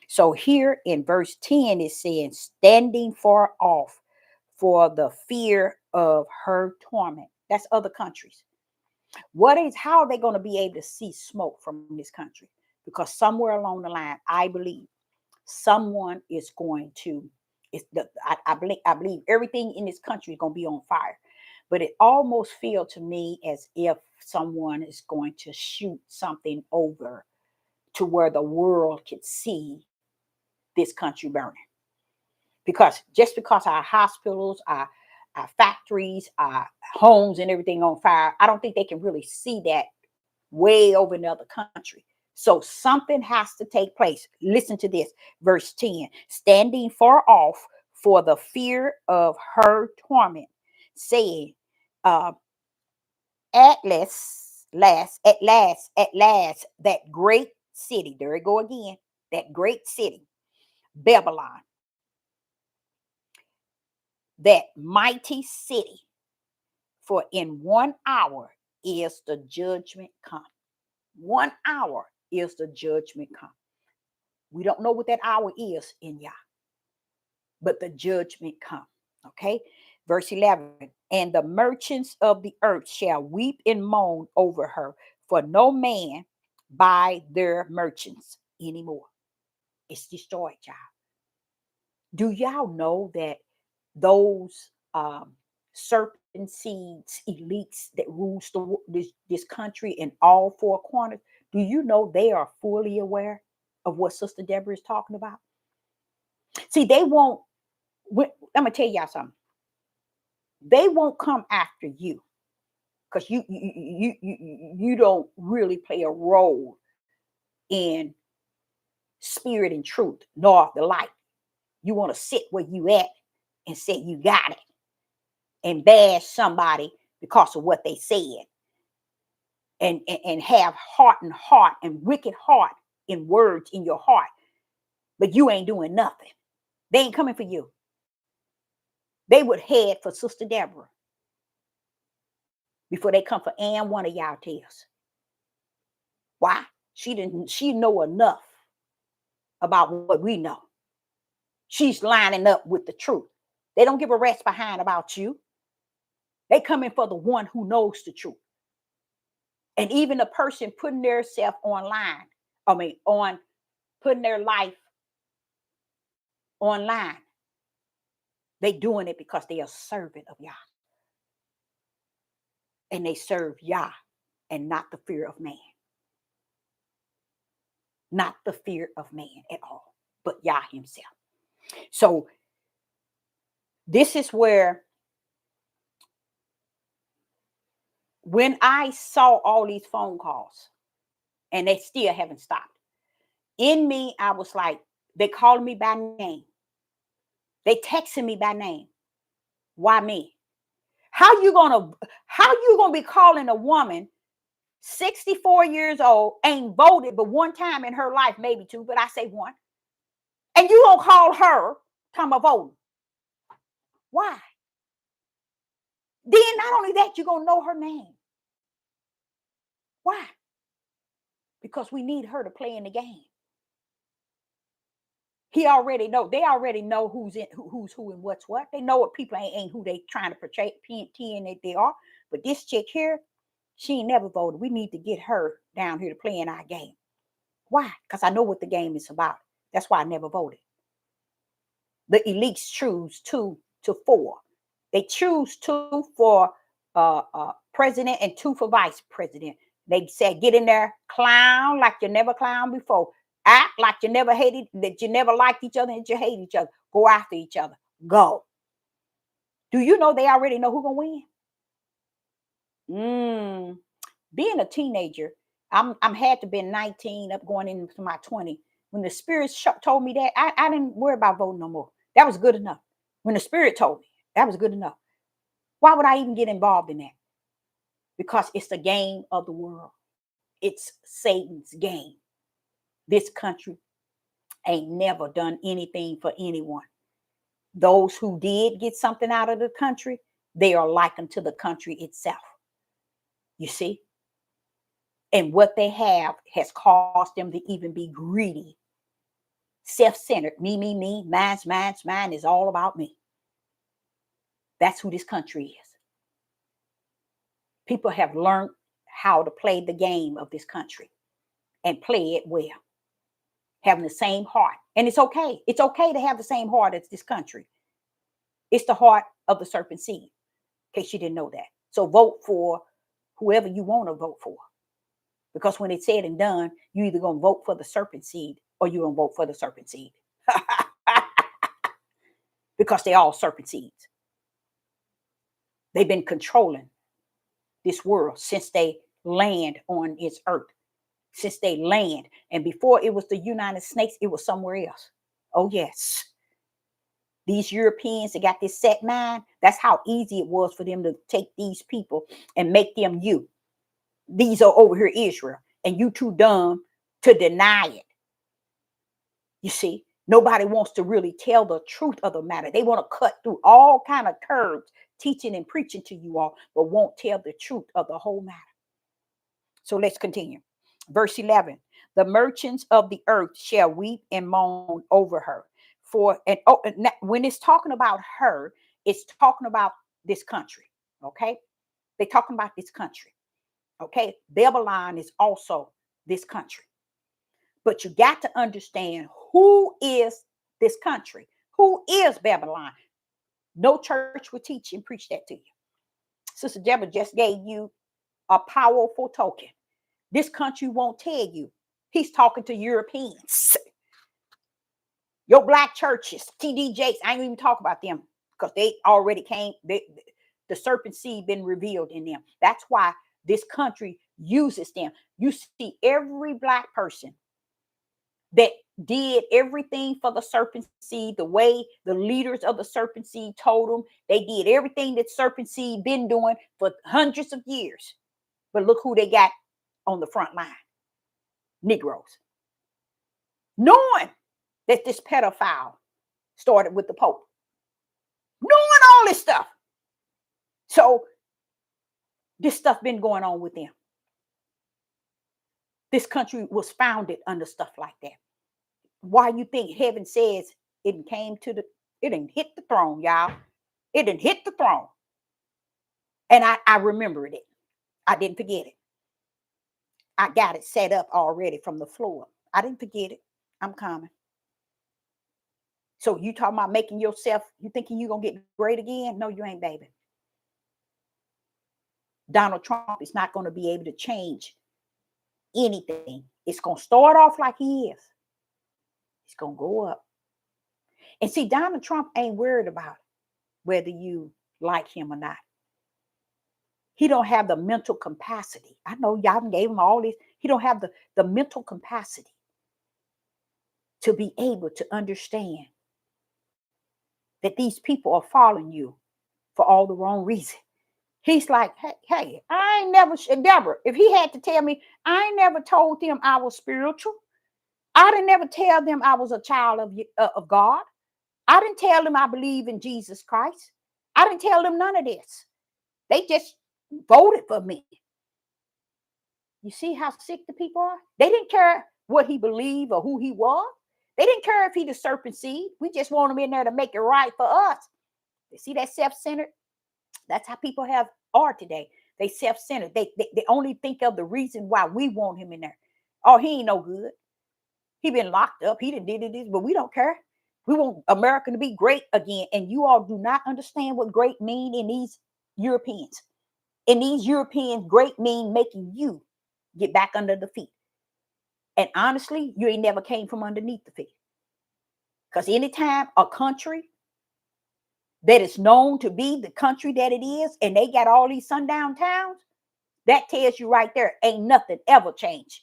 So here in verse 10, it says, standing far off for the fear of her torment. That's other countries. How are they going to be able to see smoke from this country? Because somewhere along the line, I believe someone is going to, I believe everything in this country is going to be on fire. But it almost feels to me as if someone is going to shoot something over to where the world can see this country burning. Because just because our hospitals, our factories, our homes and everything on fire, I don't think they can really see that way over in another country. So something has to take place. Listen to this, verse 10. Standing far off for the fear of her torment, saying, at last, that great city, there it go again, that great city, Babylon, that mighty city, for in 1 hour is the judgment come. 1 hour is the judgment come. We don't know what that hour is in Yah, but the judgment come. Okay. Verse 11, and the merchants of the earth shall weep and moan over her, for no man buy their merchants anymore. It's destroyed, y'all. Do y'all know that those serpent seeds elites that rules this country in all four corners, do you know they are fully aware of what Sister Deborah is talking about? See, they won't. I'm gonna tell y'all something. They won't come after you because you don't really play a role in spirit and truth nor the light. You want to sit where you at and say you got it and bash somebody because of what they said and have heart and wicked heart in words in your heart, but you ain't doing nothing. They ain't coming for you. They would head for Sister Deborah before they come for one of y'all tails. Why? She know enough about what we know. She's lining up with the truth. They don't give a rest behind about you. They come in for the one who knows the truth. And even a person putting their self online, putting their life online, they doing it because they are servant of Yah. And they serve Yah and not the fear of man. Not the fear of man at all, but Yah himself. So this is where, when I saw all these phone calls and they still haven't stopped, in me, I was like, they calling me by name. They texting me by name. Why me? How you gonna be calling a woman 64 years old, ain't voted but one time in her life, maybe two, but I say one, and you gonna call her talking about voting? Why? Then not only that, you're going to know her name. Why? Because we need her to play in the game. He already know. They already know who's in who's who and what's what. They know what people ain't who they trying to portray pretend that they are. But this chick here, she ain't never voted. We need to get her down here to play in our game. Why? Because I know what the game is about. That's why I never voted. The elites choose 2 to 4. They choose 2 for president and 2 for vice president. They said, get in there, clown like you never clowned before. Act like you never hated, that you never liked each other and you hate each other. Go after each other. Go. Do you know they already know who's going to win? Being a teenager, I'm had to be 19 up going into my 20. When the spirit told me that, I didn't worry about voting no more. That was good enough. When the spirit told me, that was good enough. Why would I even get involved in that? Because it's the game of the world. It's Satan's game. This country ain't never done anything for anyone. Those who did get something out of the country, they are likened to the country itself. You see? And what they have has caused them to even be greedy, self-centered. Me, mine is all about me. That's who this country is. People have learned how to play the game of this country and play it well, having the same heart. And it's okay. It's okay to have the same heart as this country. It's the heart of the serpent seed, in case you didn't know that. So vote for whoever you want to vote for. Because when it's said and done, you're either going to vote for the serpent seed or you're going to vote for the serpent seed. Because they're all serpent seeds. They've been controlling this world since they land on its earth. Since they land. And before it was the United States, it was somewhere else. Oh, yes. These Europeans that got this set mind, that's how easy it was for them to take these people and make them you. These are over here Israel, and you too dumb to deny it. You see, nobody wants to really tell the truth of the matter. They want to cut through all kind of curves, teaching and preaching to you all, but won't tell the truth of the whole matter. So let's continue. Verse 11, the merchants of the earth shall weep and moan over her. When it's talking about her, it's talking about this country. Okay. They're talking about this country. Okay. Babylon is also this country. But you got to understand who is this country. Who is Babylon? No church will teach and preach that to you. Sister Deborah just gave you a powerful token. This country won't tell you. He's talking to Europeans. Your black churches, TDJs, I ain't even talk about them because they already came. The serpent seed been revealed in them. That's why this country uses them. You see every black person that did everything for the serpent seed, the way the leaders of the serpent seed told them. They did everything that serpent seed been doing for hundreds of years. But look who they got on the front line. Negroes. Knowing that this pedophile started with the Pope. Knowing all this stuff. So this stuff been going on with them. This country was founded under stuff like that. Why you think heaven says it didn't hit the throne, y'all. It didn't hit the throne. And I remembered it. I didn't forget it. I got it set up already from the floor. I didn't forget it. I'm coming. So you talking about making yourself, you thinking you're going to get great again? No, you ain't, baby. Donald Trump is not going to be able to change anything. It's going to start off like he is. It's going to go up. And see, Donald Trump ain't worried about whether you like him or not. He don't have the mental capacity. I know y'all gave him all this. He don't have the mental capacity to be able to understand that these people are following you for all the wrong reason. He's like, hey, I ain't never, Deborah, if he had to tell me, I ain't never told them I was spiritual. I didn't never tell them I was a child of God. I didn't tell them I believe in Jesus Christ. I didn't tell them none of this. They just voted for me. You see how sick the people are? They didn't care what he believed or who he was. They didn't care if he the serpent seed. We just want him in there to make it right for us. You see that self-centered? That's how people are today. They self-centered. They only think of the reason why we want him in there. Oh, he ain't no good. He been locked up. He didn't did this, but we don't care. We want America to be great again. And you all do not understand what great mean in these Europeans. In these Europeans, great mean making you get back under the feet. And honestly, you ain't never came from underneath the feet. Because anytime a country that is known to be the country that it is, and they got all these sundown towns, that tells you right there, ain't nothing ever changed.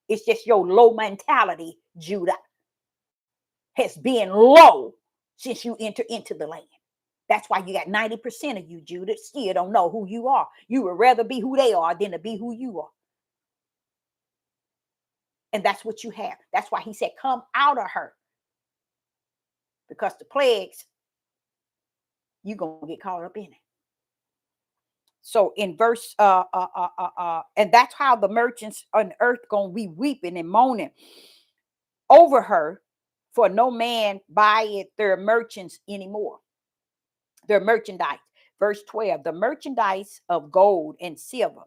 It's just your low mentality, Judah, has been low since you enter into the land. That's why you got 90% of you, Judah, still don't know who you are. You would rather be who they are than to be who you are. And that's what you have. That's why he said, come out of her. Because the plagues, you're going to get caught up in it. So in verse, and that's how the merchants on earth going to be weeping and moaning over her, for no man buyeth their merchants anymore. Their merchandise. Verse 12, the merchandise of gold and silver,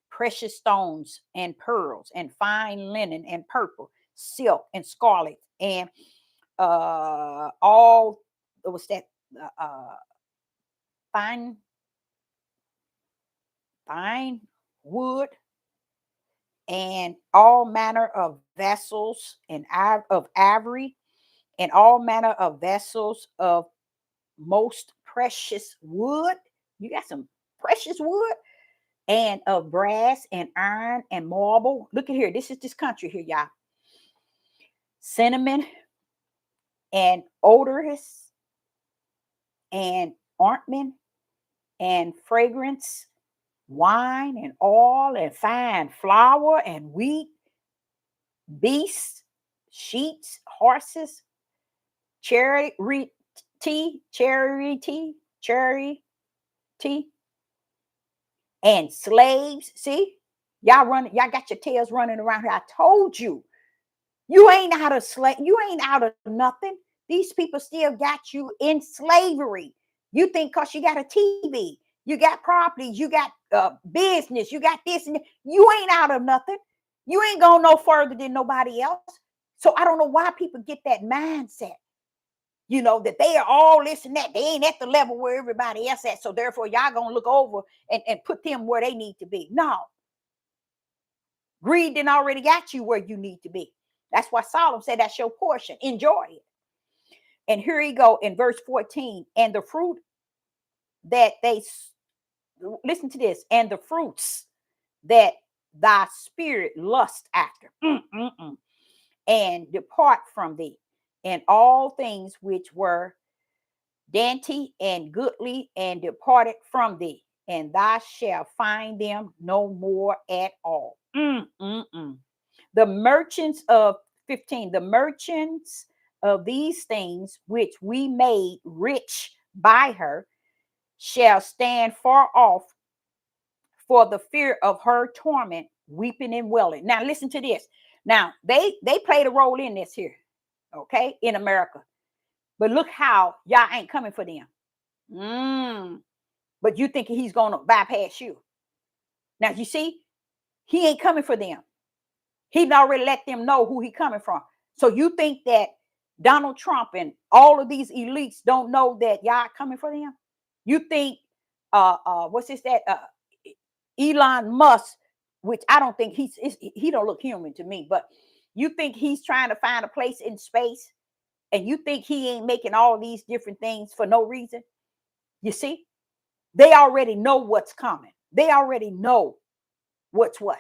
precious stones and pearls, and fine linen and purple, silk and scarlet, and all, what's that, fine wood, and all manner of vessels and of ivory, and all manner of vessels of most precious wood. You got some precious wood, and of brass and iron and marble. Look at here. This is this country here, y'all. Cinnamon and odorous and ointment and fragrance, wine and oil and fine flour and wheat, beasts, sheets, horses, charity, and slaves. See, y'all got your tails running around here. I told you, you ain't out of slave, you ain't out of nothing. These people still got you in slavery. You think because you got a TV, you got properties, you got business, you got this, and you ain't out of nothing. You ain't going no further than nobody else. So I don't know why people get that mindset, you know, that they are all this and that. They ain't at the level where everybody else at. So therefore, y'all gonna look over and put them where they need to be. No. Greed didn't already got you where you need to be. That's why Solomon said that's your portion. Enjoy it. And here you go in verse 14. And the fruit that they, listen to this, and the fruits that thy spirit lust after, and depart from thee, and all things which were dainty and goodly, and departed from thee, and thou shalt find them no more at all. The merchants of 15, the merchants of these things which we made rich by her shall stand far off for the fear of her torment, weeping and wailing. Now listen to this. Now they played a role in this here, okay, in America. But look how y'all ain't coming for them. But you think he's gonna bypass you. Now you see, he ain't coming for them. He's already let them know who he coming from. So you think that Donald Trump and all of these elites don't know that y'all coming for them? You think what's this that Elon Musk, which I don't think he don't look human to me, but you think he's trying to find a place in space, and you think he ain't making all these different things for no reason? You see, they already know what's coming. They already know what's what.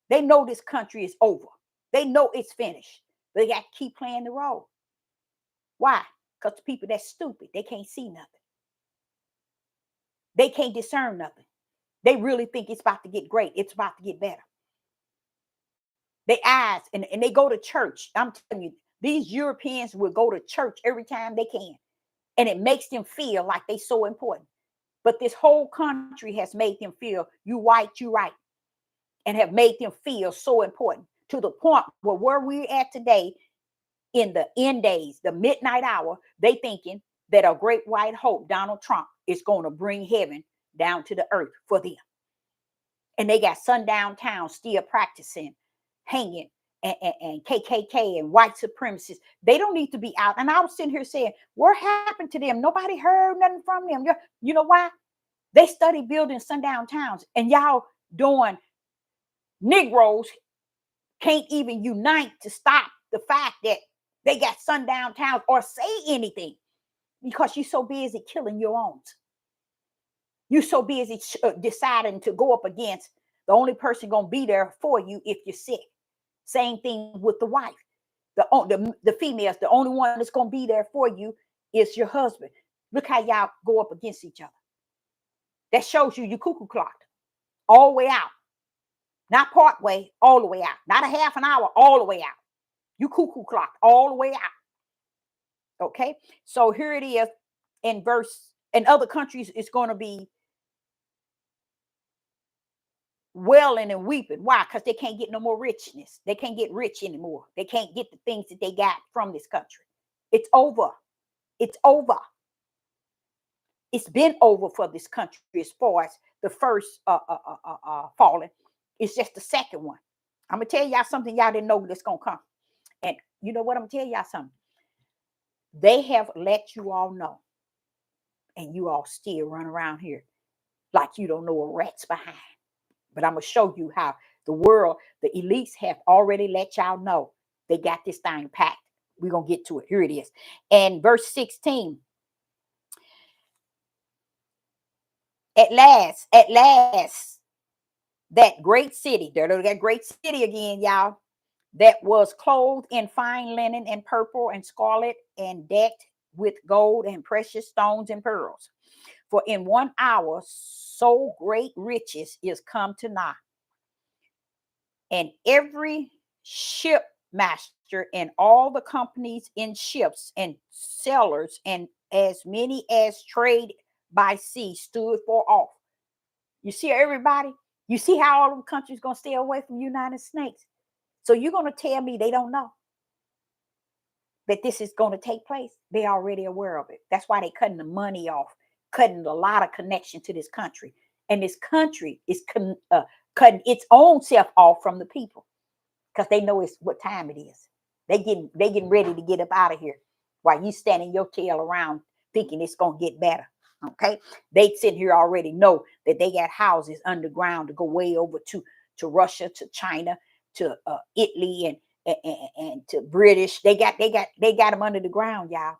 They know this country is over. They know it's finished. They got to keep playing the role. Why? Because the people that's stupid, they can't see nothing. They can't discern nothing. They really think it's about to get great. It's about to get better. They eyes, and they go to church. I'm telling you, these Europeans will go to church every time they can. And it makes them feel like they're so important. But this whole country has made them feel you white, you right, and have made them feel so important to the point where we're at today in the end days, the midnight hour, they thinking that a great white hope, Donald Trump, is going to bring heaven down to the earth for them. And they got sundown towns still practicing hanging and KKK and white supremacists. They don't need to be out. And I was sitting here saying, what happened to them? Nobody heard nothing from them. You know why? They study building sundown towns, and y'all doing Negroes can't even unite to stop the fact that they got sundown towns or say anything because you're so busy killing your own. You're so busy deciding to go up against the only person going to be there for you if you're sick. Same thing with the wife. The females, the only one that's going to be there for you is your husband. Look how y'all go up against each other. That shows you cuckoo clocked all the way out. Not part way, all the way out. Not a half an hour, all the way out. You cuckoo clocked all the way out. Okay, so here it is in verse. In other countries, it's going to be wailing and weeping. Why? Because they can't get no more richness. They can't get rich anymore. They can't get the things that they got from this country. It's over. It's over. It's been over for this country as far as the first falling. It's just the second one. I'm gonna tell y'all something y'all didn't know that's gonna come. And you know what? I'm gonna tell y'all something. They have let you all know, and you all still run around here like you don't know a rat's behind. But I'm gonna show you how the world, the elites have already let y'all know they got this thing packed. We're gonna get to it. Here it is. And verse 16. At last, that great city, that great city again, y'all, that was clothed in fine linen and purple and scarlet and decked with gold and precious stones and pearls. For in 1 hour, so great riches is come to naught. And every ship master and all the companies in ships and sailors and as many as trade by sea stood for off. You see everybody? You see how all the countries going to stay away from United States? So you're going to tell me they don't know that this is going to take place? They're already aware of it. That's why they're cutting the money off, cutting a lot of connection to this country. And this country is cutting its own self off from the people because they know it's what time it is. They getting ready to get up out of here while you standing your tail around thinking it's going to get better. Okay, they sit here already know that they got houses underground to go way over to Russia, to China, to Italy, and to British. They got them under the ground, y'all.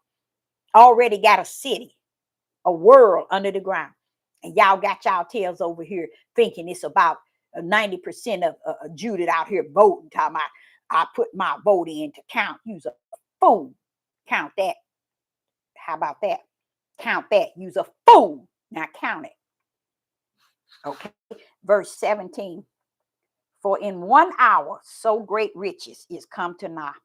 Already got a city, a world under the ground, and y'all got y'all tails over here thinking it's about 90% of Judith out here voting. Talking about I put my vote in to count. Use a fool. Count that. How about that? Count that. Use a fool. Now count it. Okay. Verse 17. For in 1 hour, so great riches is come to naught.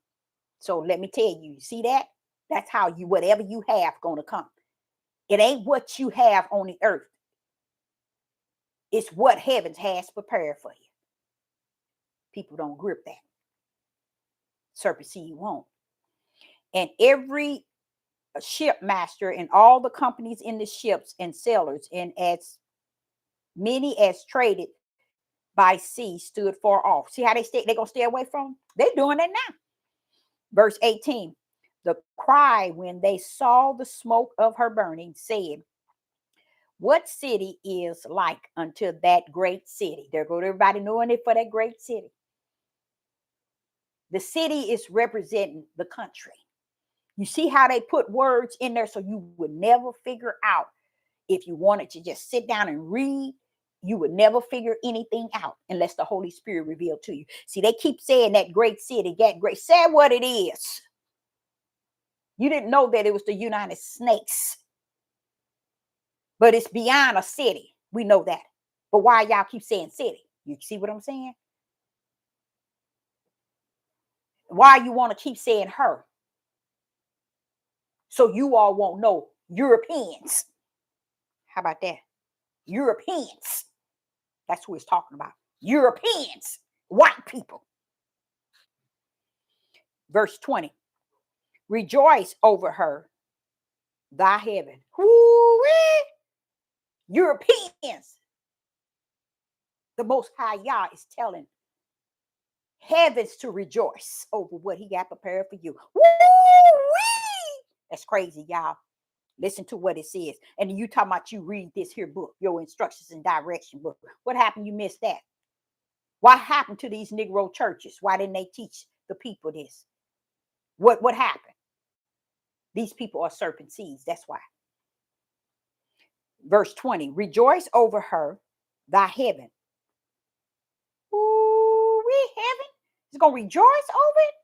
So let me tell you, you see that? That's how you, whatever you have, going to come. It ain't what you have on the earth. It's what heaven has prepared for you. People don't grip that. Serpent seed won't. And every shipmaster and all the companies in the ships and sailors and as many as traded by sea stood far off. See how they're gonna stay away from them? They're doing it now. Verse 18. The cry when they saw the smoke of her burning said, what city is like unto that great city? There go everybody knowing it for that great city. The city is representing the country. You see how they put words in there so you would never figure out. If you wanted to just sit down and read, you would never figure anything out unless the Holy Spirit revealed to you. See, they keep saying that great city, that great. Say what it is. You didn't know that it was the United Snakes. But it's beyond a city. We know that. But why y'all keep saying city? You see what I'm saying? Why you want to keep saying her? So you all won't know Europeans. How about that? Europeans. That's who it's talking about. Europeans, white people. Verse 20. Rejoice over her, thy heaven. Woo-wee! Europeans. The Most High Yah is telling heavens to rejoice over what he got prepared for you. Woo-wee! That's crazy, y'all. Listen to what it says. And you talking about you read this here book, your instructions and direction book. What happened? You missed that. What happened to these Negro churches? Why didn't they teach the people this? What happened? These people are serpent seeds. That's why. Verse 20. Rejoice over her, thy heaven. Ooh, we heaven is going to rejoice over it.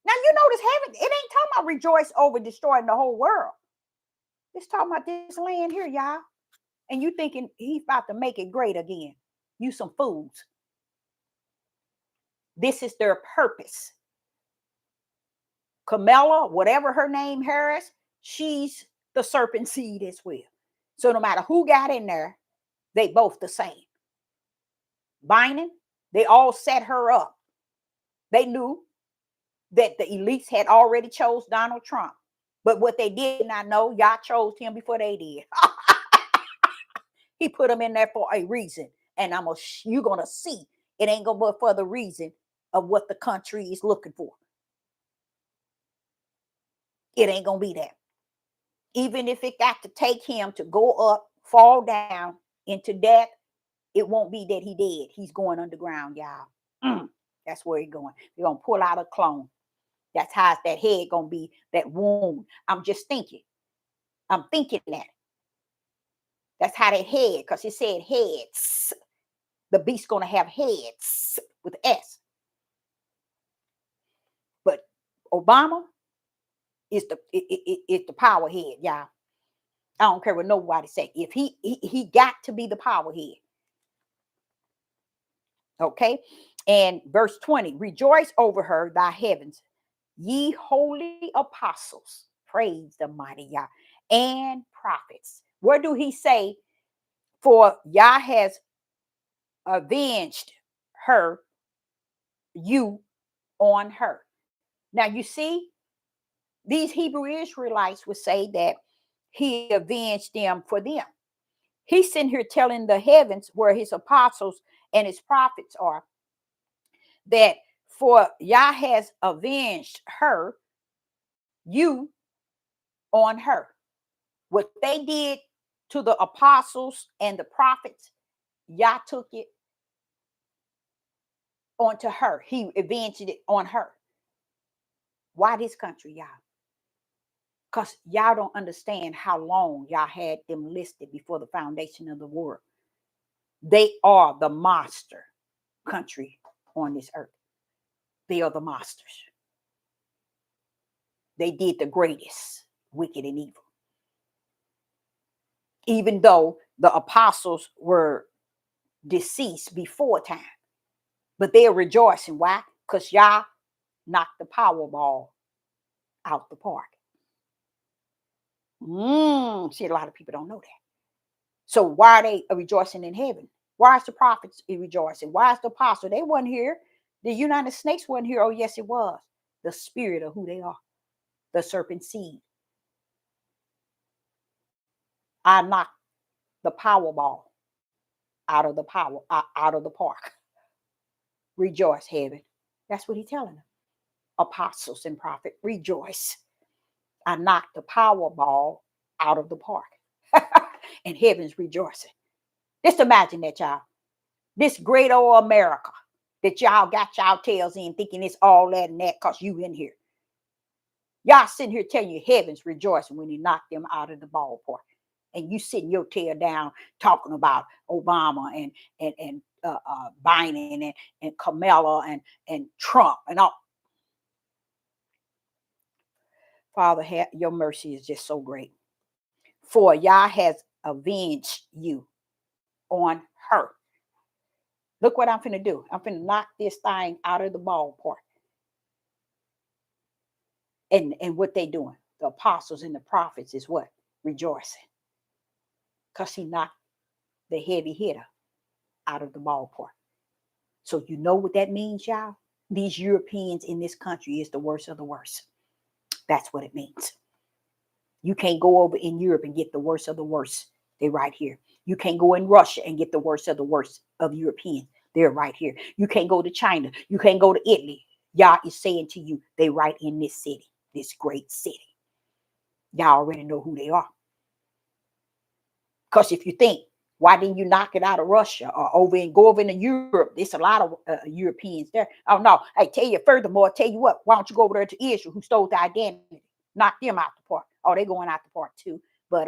Now, you notice heaven, it ain't talking about rejoice over destroying the whole world. It's talking about this land here, y'all. And you thinking he's about to make it great again. You some fools. This is their purpose. Kamala, whatever her name, Harris, she's the serpent seed as well. So no matter who got in there, they both the same. Biden, they all set her up. They knew that the elites had already chose Donald Trump. But what they did not know, y'all chose him before they did. He put him in there for a reason. And you're going to see it ain't going to be for the reason of what the country is looking for. It ain't going to be that. Even if it got to take him to go up, fall down into death, it won't be that he dead. He's going underground, y'all. That's where he's going. They're going to pull out a clone. That's how that head going to be, that wound. I'm just thinking. I'm thinking that. That's how that head, because it said heads. The beast's going to have heads with S. But Obama is the power head, y'all. I don't care what nobody say. If he got to be the power head. Okay. And verse 20, rejoice over her, thy heavens, ye holy apostles, praise the mighty Yah, and prophets. Where do he say, for Yah has avenged her, you on her? Now you see, these Hebrew Israelites would say that he avenged them for them. He's sitting here telling the heavens where his apostles and his prophets are, that for Yah has avenged her, you on her. What they did to the apostles and the prophets, Yah took it onto her. He avenged it on her. Why this country, Yah? Because y'all don't understand how long y'all had them listed before the foundation of the world. They are the monster country on this earth. They are the monsters. They did the greatest, wicked and evil. Even though the apostles were deceased before time. But they're rejoicing. Why? Because y'all knocked the Powerball out the park. See, a lot of people don't know that. So why are they rejoicing in heaven? Why is the prophets rejoicing? Why is the apostle? They wasn't here. The United Snakes wasn't here. Oh, yes, it was. The spirit of who they are. The serpent seed. I knocked the Powerball out of the park. Rejoice, heaven. That's what he's telling them. Apostles and prophets, rejoice. I knocked the Powerball out of the park. And heaven's rejoicing. Just imagine that, y'all. This great old America that y'all got y'all tails in thinking it's all that and that because you in here. Y'all sitting here telling you heaven's rejoicing when he knocked them out of the ballpark. And you sitting your tail down talking about Obama and Biden and Kamala and Trump and all. Father, your mercy is just so great. For Yah has avenged you on her. Look what I'm finna do. I'm finna knock this thing out of the ballpark. And what they doing? The apostles and the prophets is what? Rejoicing. Because he knocked the heavy hitter out of the ballpark. So you know what that means, y'all? These Europeans in this country is the worst of the worst. That's what it means. You can't go over in Europe and get the worst of the worst. They're right here. You can't go in Russia and get the worst of the worst of Europeans. They're right here. You can't go to China. You can't go to Italy. Yah is saying to you, they right in this city, this great city. Y'all already know who they are. Because if you think, why didn't you knock it out of Russia or over and go over into Europe? There's a lot of Europeans there. Oh, no. I tell you, furthermore, I tell you what, why don't you go over there to Israel, who stole the identity? Knock them out the park. Oh, they're going out the park too. But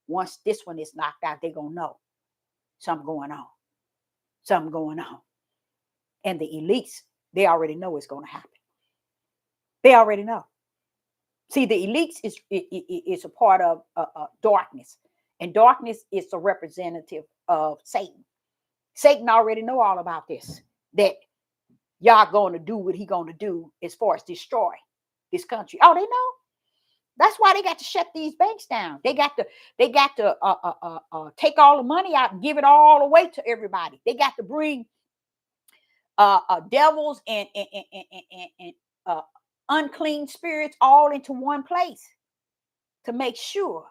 once this one is knocked out, they're going to know something going on. Something going on. And the elites, they already know it's going to happen. They already know. See, the elites is a part of darkness. And darkness is a representative of Satan. Satan already know all about this. That y'all going to do what he going to do as far as destroy this country. Oh, they know. That's why they got to shut these banks down. They got to take all the money out and give it all away to everybody. They got to bring devils and unclean spirits all into one place to make sure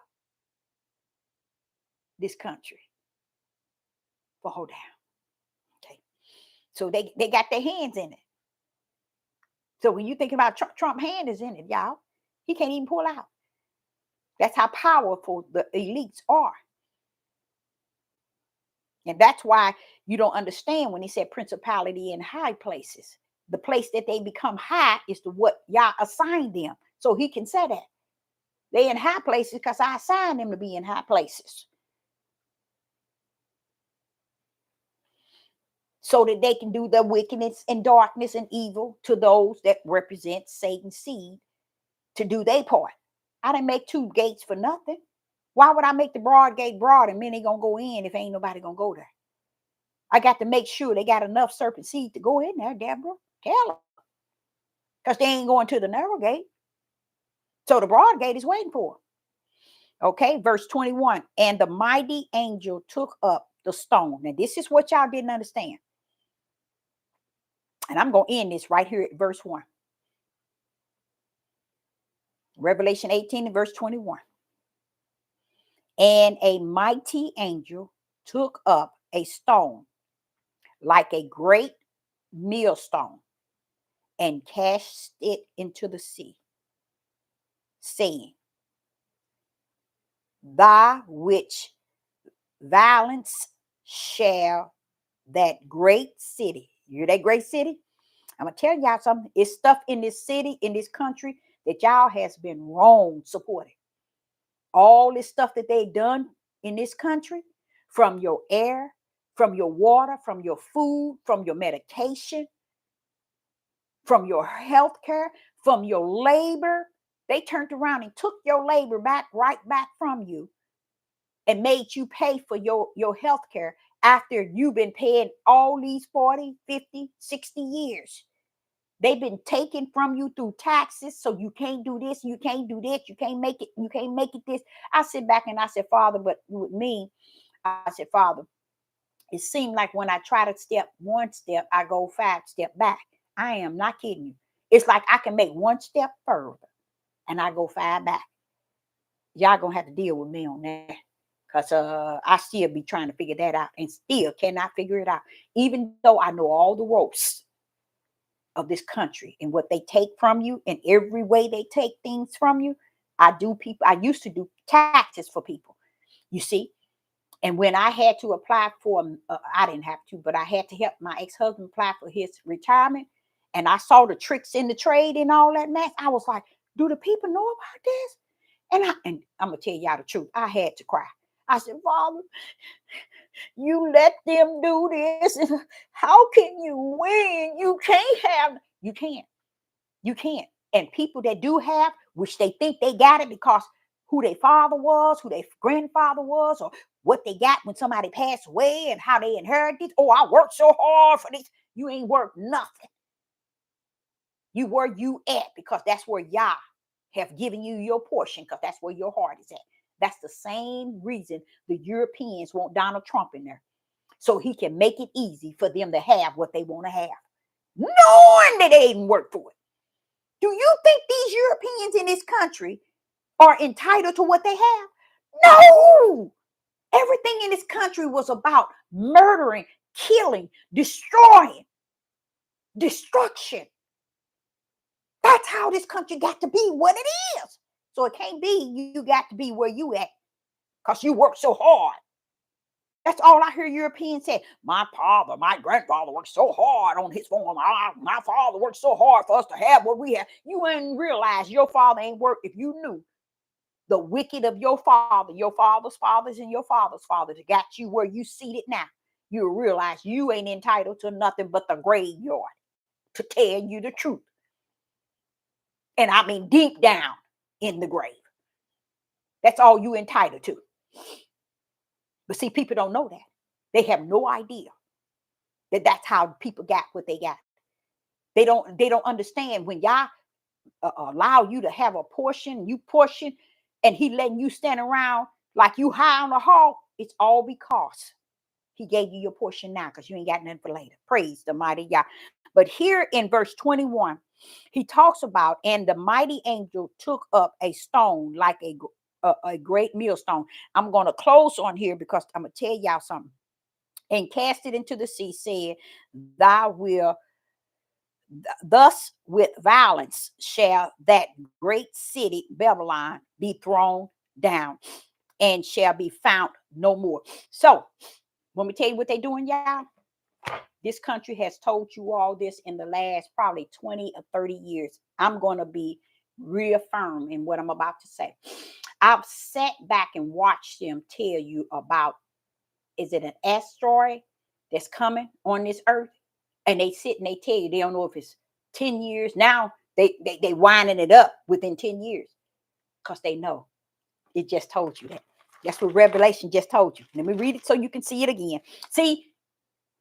this country will hold down. Okay, so they got their hands in it. So when you think about Trump hand is in it, y'all, he can't even pull out. That's how powerful the elites are. And that's why you don't understand when he said principality in high places. The place that they become high is to what y'all assigned them. So he can say that. They in high places because I assigned them to be in high places. So that they can do the wickedness and darkness and evil to those that represent Satan's seed to do their part. I didn't make two gates for nothing. Why would I make the broad gate broad and many gonna go in if ain't nobody gonna go there? I got to make sure they got enough serpent seed to go in there, Deborah. Tell them. Because they ain't going to the narrow gate. So the broad gate is waiting for them. Okay, verse 21. And the mighty angel took up the stone. Now, this is what y'all didn't understand. And I'm going to end this right here at verse 1. Revelation 18 and verse 21. And a mighty angel took up a stone like a great millstone and cast it into the sea, saying, Thy which violence shall that great city. You hear that great city? I'm going to tell y'all something. It's stuff in this city, in this country, that y'all has been wrong supporting. All this stuff that they done in this country, from your air, from your water, from your food, from your medication, from your health care, from your labor. They turned around and took your labor back, right back from you, and made you pay for your health care after you've been paying all these 40, 50, 60 years. They've been taken from you through taxes, so you can't do this, you can't do this, you can't make it this. I sit back and I said, Father, but with me, I said, Father, it seemed like when I try to step one step, I go 5 steps back. I am not kidding you. It's like I can make one step further and I go 5 back. Y'all gonna have to deal with me on that. Because I still be trying to figure that out and still cannot figure it out. Even though I know all the ropes of this country and what they take from you and every way they take things from you. I used to do taxes for people, you see. And when I had to apply for, I didn't have to, but I had to help my ex-husband apply for his retirement. And I saw the tricks in the trade and all that mess. I was like, do the people know about this? And I'm going to tell y'all the truth. I had to cry. I said, Father, you let them do this. How can you win? You can't. And people that do have, which they think they got it because who their father was, who their grandfather was, or what they got when somebody passed away and how they inherited. Oh, I worked so hard for this. You ain't worked nothing. You where you at because that's where Yah have given you your portion because that's where your heart is at. That's the same reason the Europeans want Donald Trump in there. So he can make it easy for them to have what they want to have, knowing that they didn't work for it. Do you think these Europeans in this country are entitled to what they have? No. Everything in this country was about murdering, killing, destroying, destruction. That's how this country got to be what it is. So it can't be you got to be where you at because you work so hard. That's all I hear Europeans say. My father, my grandfather worked so hard on his farm. My father worked so hard for us to have what we have. You ain't realize your father ain't worked. If you knew the wicked of your father's fathers, and your father's father that got you where you seated now, you'll realize you ain't entitled to nothing but the graveyard, to tell you the truth. And I mean deep down in the grave. That's all you entitled to. But see, people don't know that. They have no idea that that's how people got what they got. They don't understand when y'all allow you to have a portion, you portion, and he letting you stand around like you high on a hog. It's all because he gave you your portion now, because you ain't got nothing for later. Praise the mighty God. But here in verse 21, he talks about, and the mighty angel took up a stone like a great millstone. I'm going to close on here because I'm going to tell y'all something. And cast it into the sea, said, thou will, thus with violence shall that great city Babylon be thrown down, and shall be found no more. So, let me tell you what they're doing, y'all. This country has told you all this in the last probably 20 or 30 years. I'm going to be real firm in what I'm about to say. I've sat back and watched them tell you about, is it an asteroid that's coming on this earth? And they sit and they tell you, they don't know if it's 10 years. Now they winding it up within 10 years because they know. It just told you that. That's what Revelation just told you. Let me read it so you can see it again. See,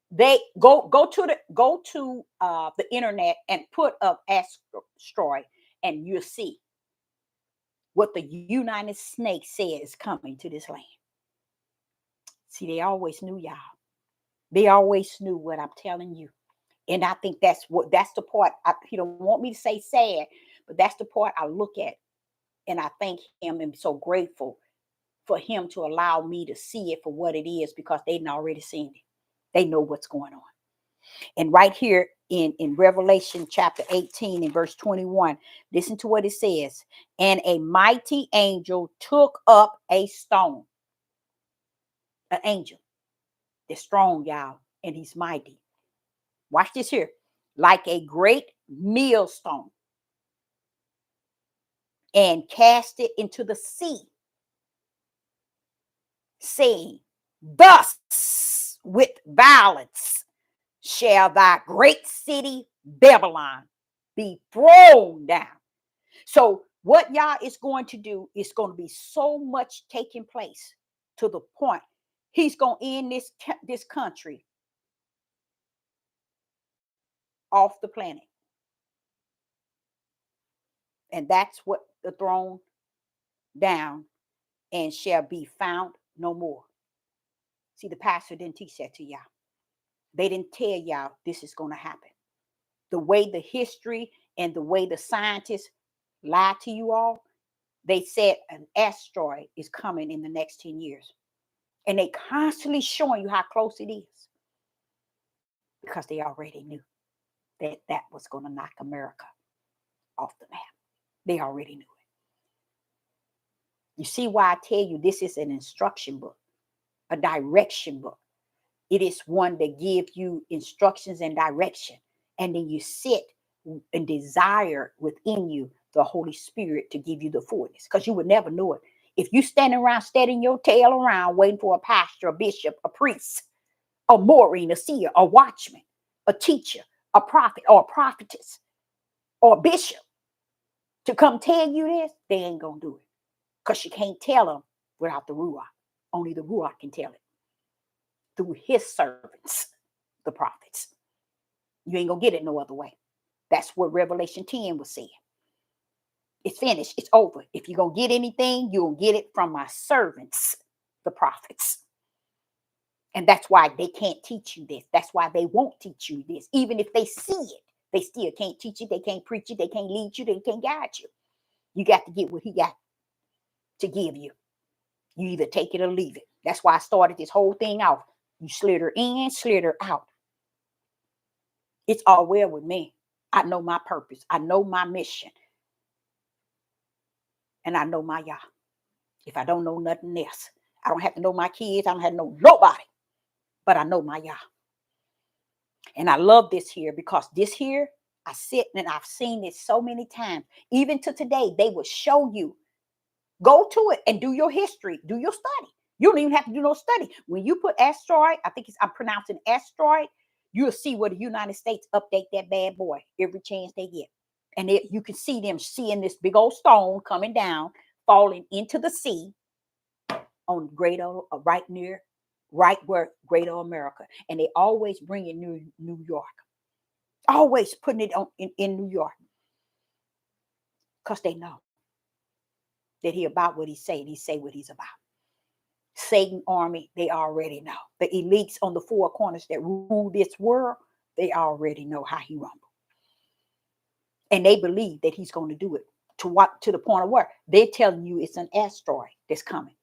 they go to the internet and put up asteroid, and you'll see what the United States says is coming to this land. See, they always knew, y'all. They always knew what I'm telling you. And I think that's the part, he don't want me to say sad, but that's the part I look at. And I thank him and be so grateful for him to allow me to see it for what it is, because they've already seen it. They know what's going on. And right here in Revelation chapter 18 and verse 21, listen to what it says. And a mighty angel took up a stone. An angel. They're strong, y'all, and he's mighty. Watch this here. Like a great millstone, and cast it into the sea, saying, thus with violence shall thy great city Babylon be thrown down. So what y'all is going to do is going to be so much taking place to the point he's going to end this country off the planet. And that's what the throne down, and shall be found no more. See, the pastor didn't teach that to y'all. They didn't tell y'all this is going to happen. The way the history and the way the scientists lied to you all, they said an asteroid is coming in the next 10 years. And they constantly showing you how close it is, because they already knew that that was going to knock America off the map. They already knew it. You see why I tell you this is an instruction book, a direction book. It is one that gives you instructions and direction. And then you sit and desire within you the Holy Spirit to give you the fullness, because you would never know it. If you standing around steadying your tail around waiting for a pastor, a bishop, a priest, a Maureen, a seer, a watchman, a teacher, a prophet, or a prophetess, or a bishop to come tell you this, they ain't going to do it, because you can't tell them without the Ruach. Only the Ruach can tell it through his servants, the prophets. You ain't going to get it no other way. That's what Revelation 10 was saying. It's finished. It's over. If you're going to get anything, you're going to get it from my servants, the prophets. And that's why they can't teach you this. That's why they won't teach you this. Even if they see it, they still can't teach it. They can't preach it. They can't lead you. They can't guide you. You got to get what he got to give you. You either take it or leave it. That's why I started this whole thing out. You slither in, slither out. It's all well with me. I know my purpose. I know my mission. And I know my Yah. If I don't know nothing else, I don't have to know my kids. I don't have to know nobody. But I know my Yah. And I love this here because this here, I sit and I've seen this so many times. Even to today, they will show you. Go to it and do your history. Do your study. You don't even have to do no study. When you put asteroid, I'm pronouncing asteroid, you'll see where the United States update that bad boy every chance they get. And you can see them seeing this big old stone coming down, falling into the sea on right where Greater America. And they always bring in New York. Always putting it in New York. Because they know that he about what he say, and he say what he's about. Satan army, they already know. The elites on the four corners that rule this world, they already know how he rumble. And they believe that he's going to do it to the point of where they're telling you it's an asteroid that's coming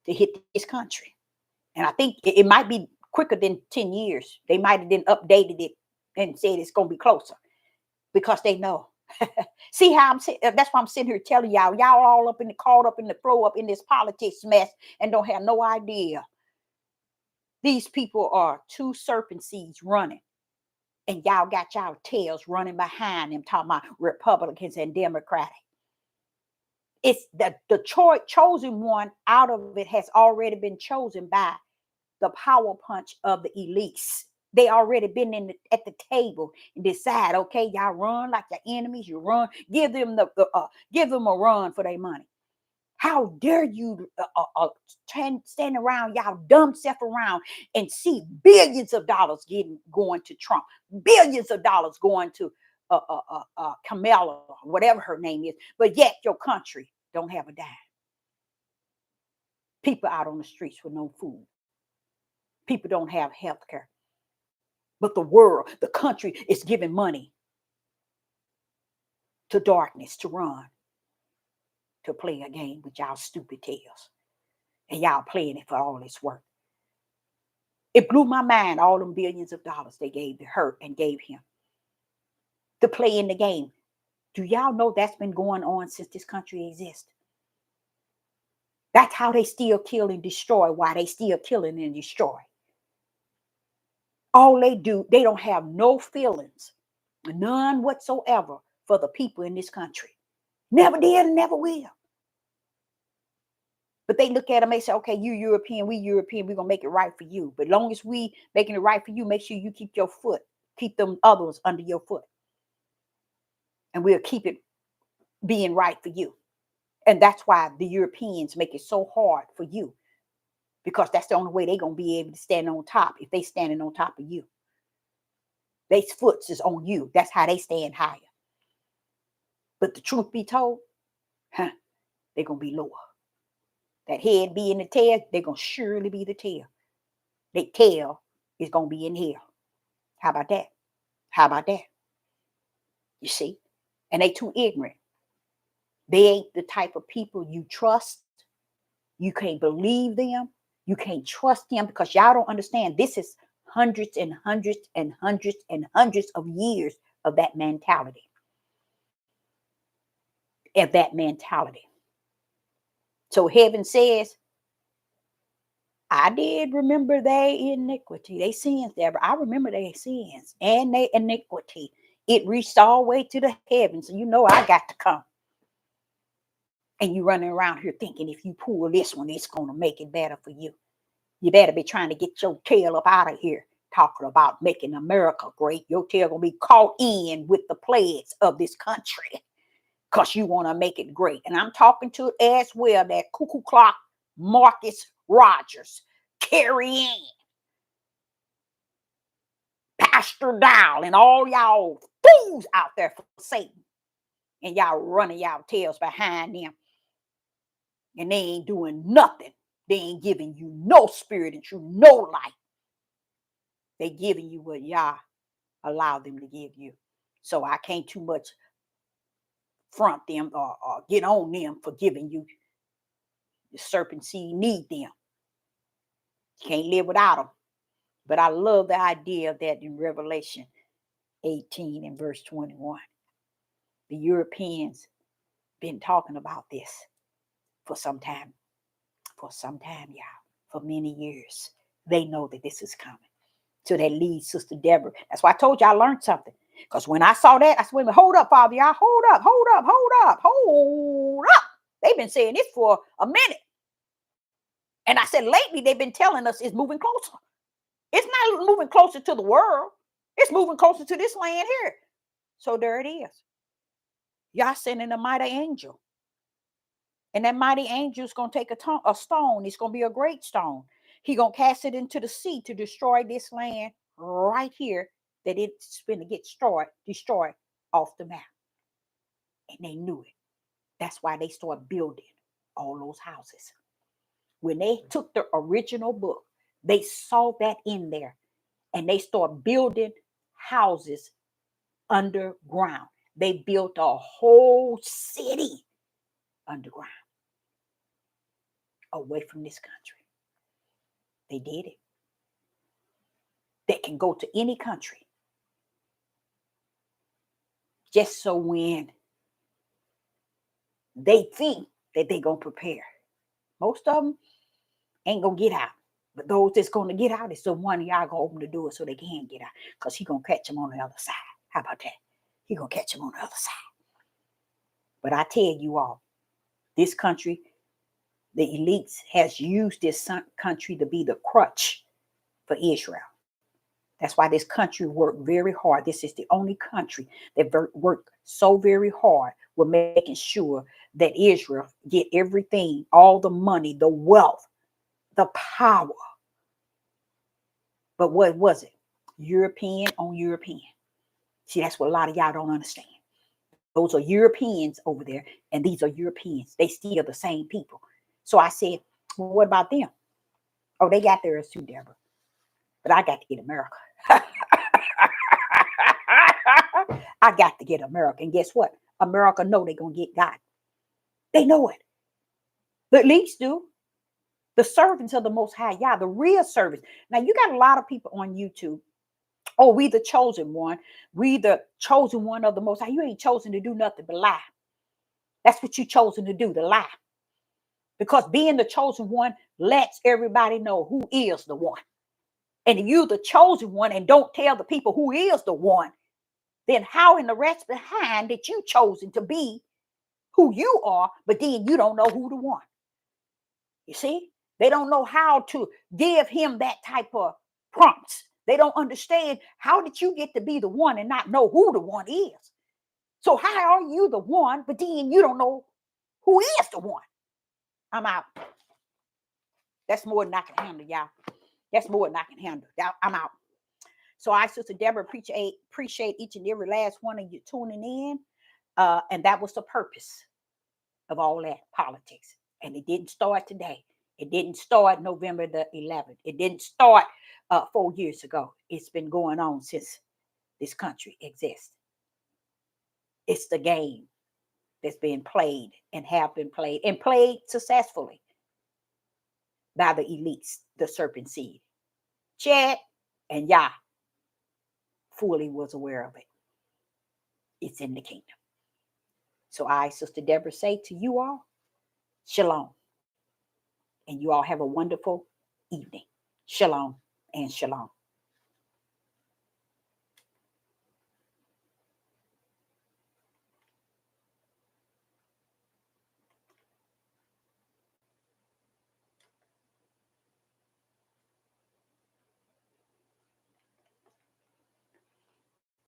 to hit this country. And I think it might be quicker than 10 years. They might have then updated it and said it's going to be closer because they know. See how that's why I'm sitting here telling y'all all caught up in the flow up in this politics mess and don't have no idea. These people are two serpent seeds running, and y'all got y'all tails running behind them, talking about Republicans and Democrats. It's the chosen one out of it has already been chosen by the power punch of the elites. They already been at the table and decide, okay, y'all run like your enemies. You run, give them a run for their money. How dare you stand around y'all dumb self around and see billions of dollars going to Trump, billions of dollars going to Kamala, whatever her name is, but yet your country don't have a dime. People out on the streets with no food. People don't have health care. But the world, the country is giving money to darkness to run, to play a game with y'all stupid tails. And y'all playing it for all it's worth. It blew my mind, all them billions of dollars they gave her and gave him to play in the game. Do y'all know that's been going on since this country exists? That's how they still kill and destroy, why they still killing and destroy. All they do, they don't have no feelings, none whatsoever for the people in this country. Never did and never will. But they look at them, they say, okay, you European, we European, we're going to make it right for you. But long as we making it right for you, make sure you keep them others under your foot. And we'll keep it being right for you. And that's why the Europeans make it so hard for you. Because that's the only way they're going to be able to stand on top if they standing on top of you. Their foot is on you. That's how they stand higher. But the truth be told, they're going to be lower. That head be in the tail, they're going to surely be the tail. Their tail is going to be in hell. How about that? How about that? You see? And they too ignorant. They ain't the type of people you trust. You can't believe them. You can't trust them because y'all don't understand. This is hundreds and hundreds and hundreds and hundreds of years of that mentality. Of that mentality. So heaven says, I did remember their iniquity, they sins there, but I remember their sins and their iniquity. It reached all the way to the heavens. So you know I got to come. And you running around here thinking if you pull this one, it's going to make it better for you. You better be trying to get your tail up out of here. Talking about making America great. Your tail going to be caught in with the plagues of this country. Because you want to make it great. And I'm talking to as well that cuckoo clock Marcus Rogers, Carrie Ann, Pastor Dow, and all y'all fools out there for Satan. and y'all running y'all tails behind them, and they ain't doing nothing. They ain't giving you no spirit and you no life. They giving you what y'all allow them to give you. So I can't too much front them or get on them for giving you the serpent seed. Need them. You can't live without them. But I love the idea that in Revelation 18 and verse 21, the Europeans been talking about this for some time. For some time, y'all. For many years. They know that this is coming. So that leads Sister Deborah. That's why I told you I learned something. Because when I saw that, I said, wait a minute, hold up, Father, y'all. Hold up, hold up, hold up, hold up. They've been saying this for a minute. And I said, lately, they've been telling us it's moving closer. It's not moving closer to the world. It's moving closer to this land here. So there it is. Y'all sending a mighty angel. And that mighty angel is going to take a stone. It's going to be a great stone. He's going to cast it into the sea to destroy this land right here, that it's going to get destroyed off the map. And they knew it. That's why they started building all those houses. When they took the original book, they saw that in there. And they started building houses underground. They built a whole city underground, away from this country. They did it. They can go to any country. Just so when they think that they're going to prepare. Most of them ain't going to get out. But those that's going to get out is the one y'all going to open the door so they can get out. Because he's going to catch them on the other side. How about that? He's going to catch them on the other side. But I tell you all, this country, the elites has used this country to be the crutch for Israel. That's why this country worked very hard. This is the only country that worked so very hard with making sure that Israel get everything, all the money, the wealth, the power. But what was it? European on European. See, that's what a lot of y'all don't understand. Those are Europeans over there, and these are Europeans. They still the same people. So I said, well, what about them? Oh, they got theirs too, Deborah. But I got to get America. I got to get America. And guess what? America know they're going to get God. They know it. The elites do. The servants of the Most High Yah, the real servants. Now, you got a lot of people on YouTube. Oh, we the chosen one. We the chosen one of the Most High. You ain't chosen to do nothing but lie. That's what you chosen to do, to lie. Because being the chosen one lets everybody know who is the one. And if you're the chosen one and don't tell the people who is the one, then how in the rest behind that you chosen to be who you are, but then you don't know who the one. You see, they don't know how to give him that type of prompts. They don't understand, how did you get to be the one and not know who the one is? So how are you the one, but then you don't know who is the one? I'm out. That's more than I can handle, y'all. That's more than I can handle. I'm out. So I, Sister Deborah, appreciate each and every last one of you tuning in. And that was the purpose of all that politics. And it didn't start today. It didn't start November the 11th. It didn't start 4 years ago. It's been going on since this country exists. It's the game that's been played and have been played and played successfully by the elites, the serpent seed. Chad and Yah fully was aware of it. It's in the kingdom. So I, Sister Deborah, say to you all, shalom. And you all have a wonderful evening. Shalom and shalom.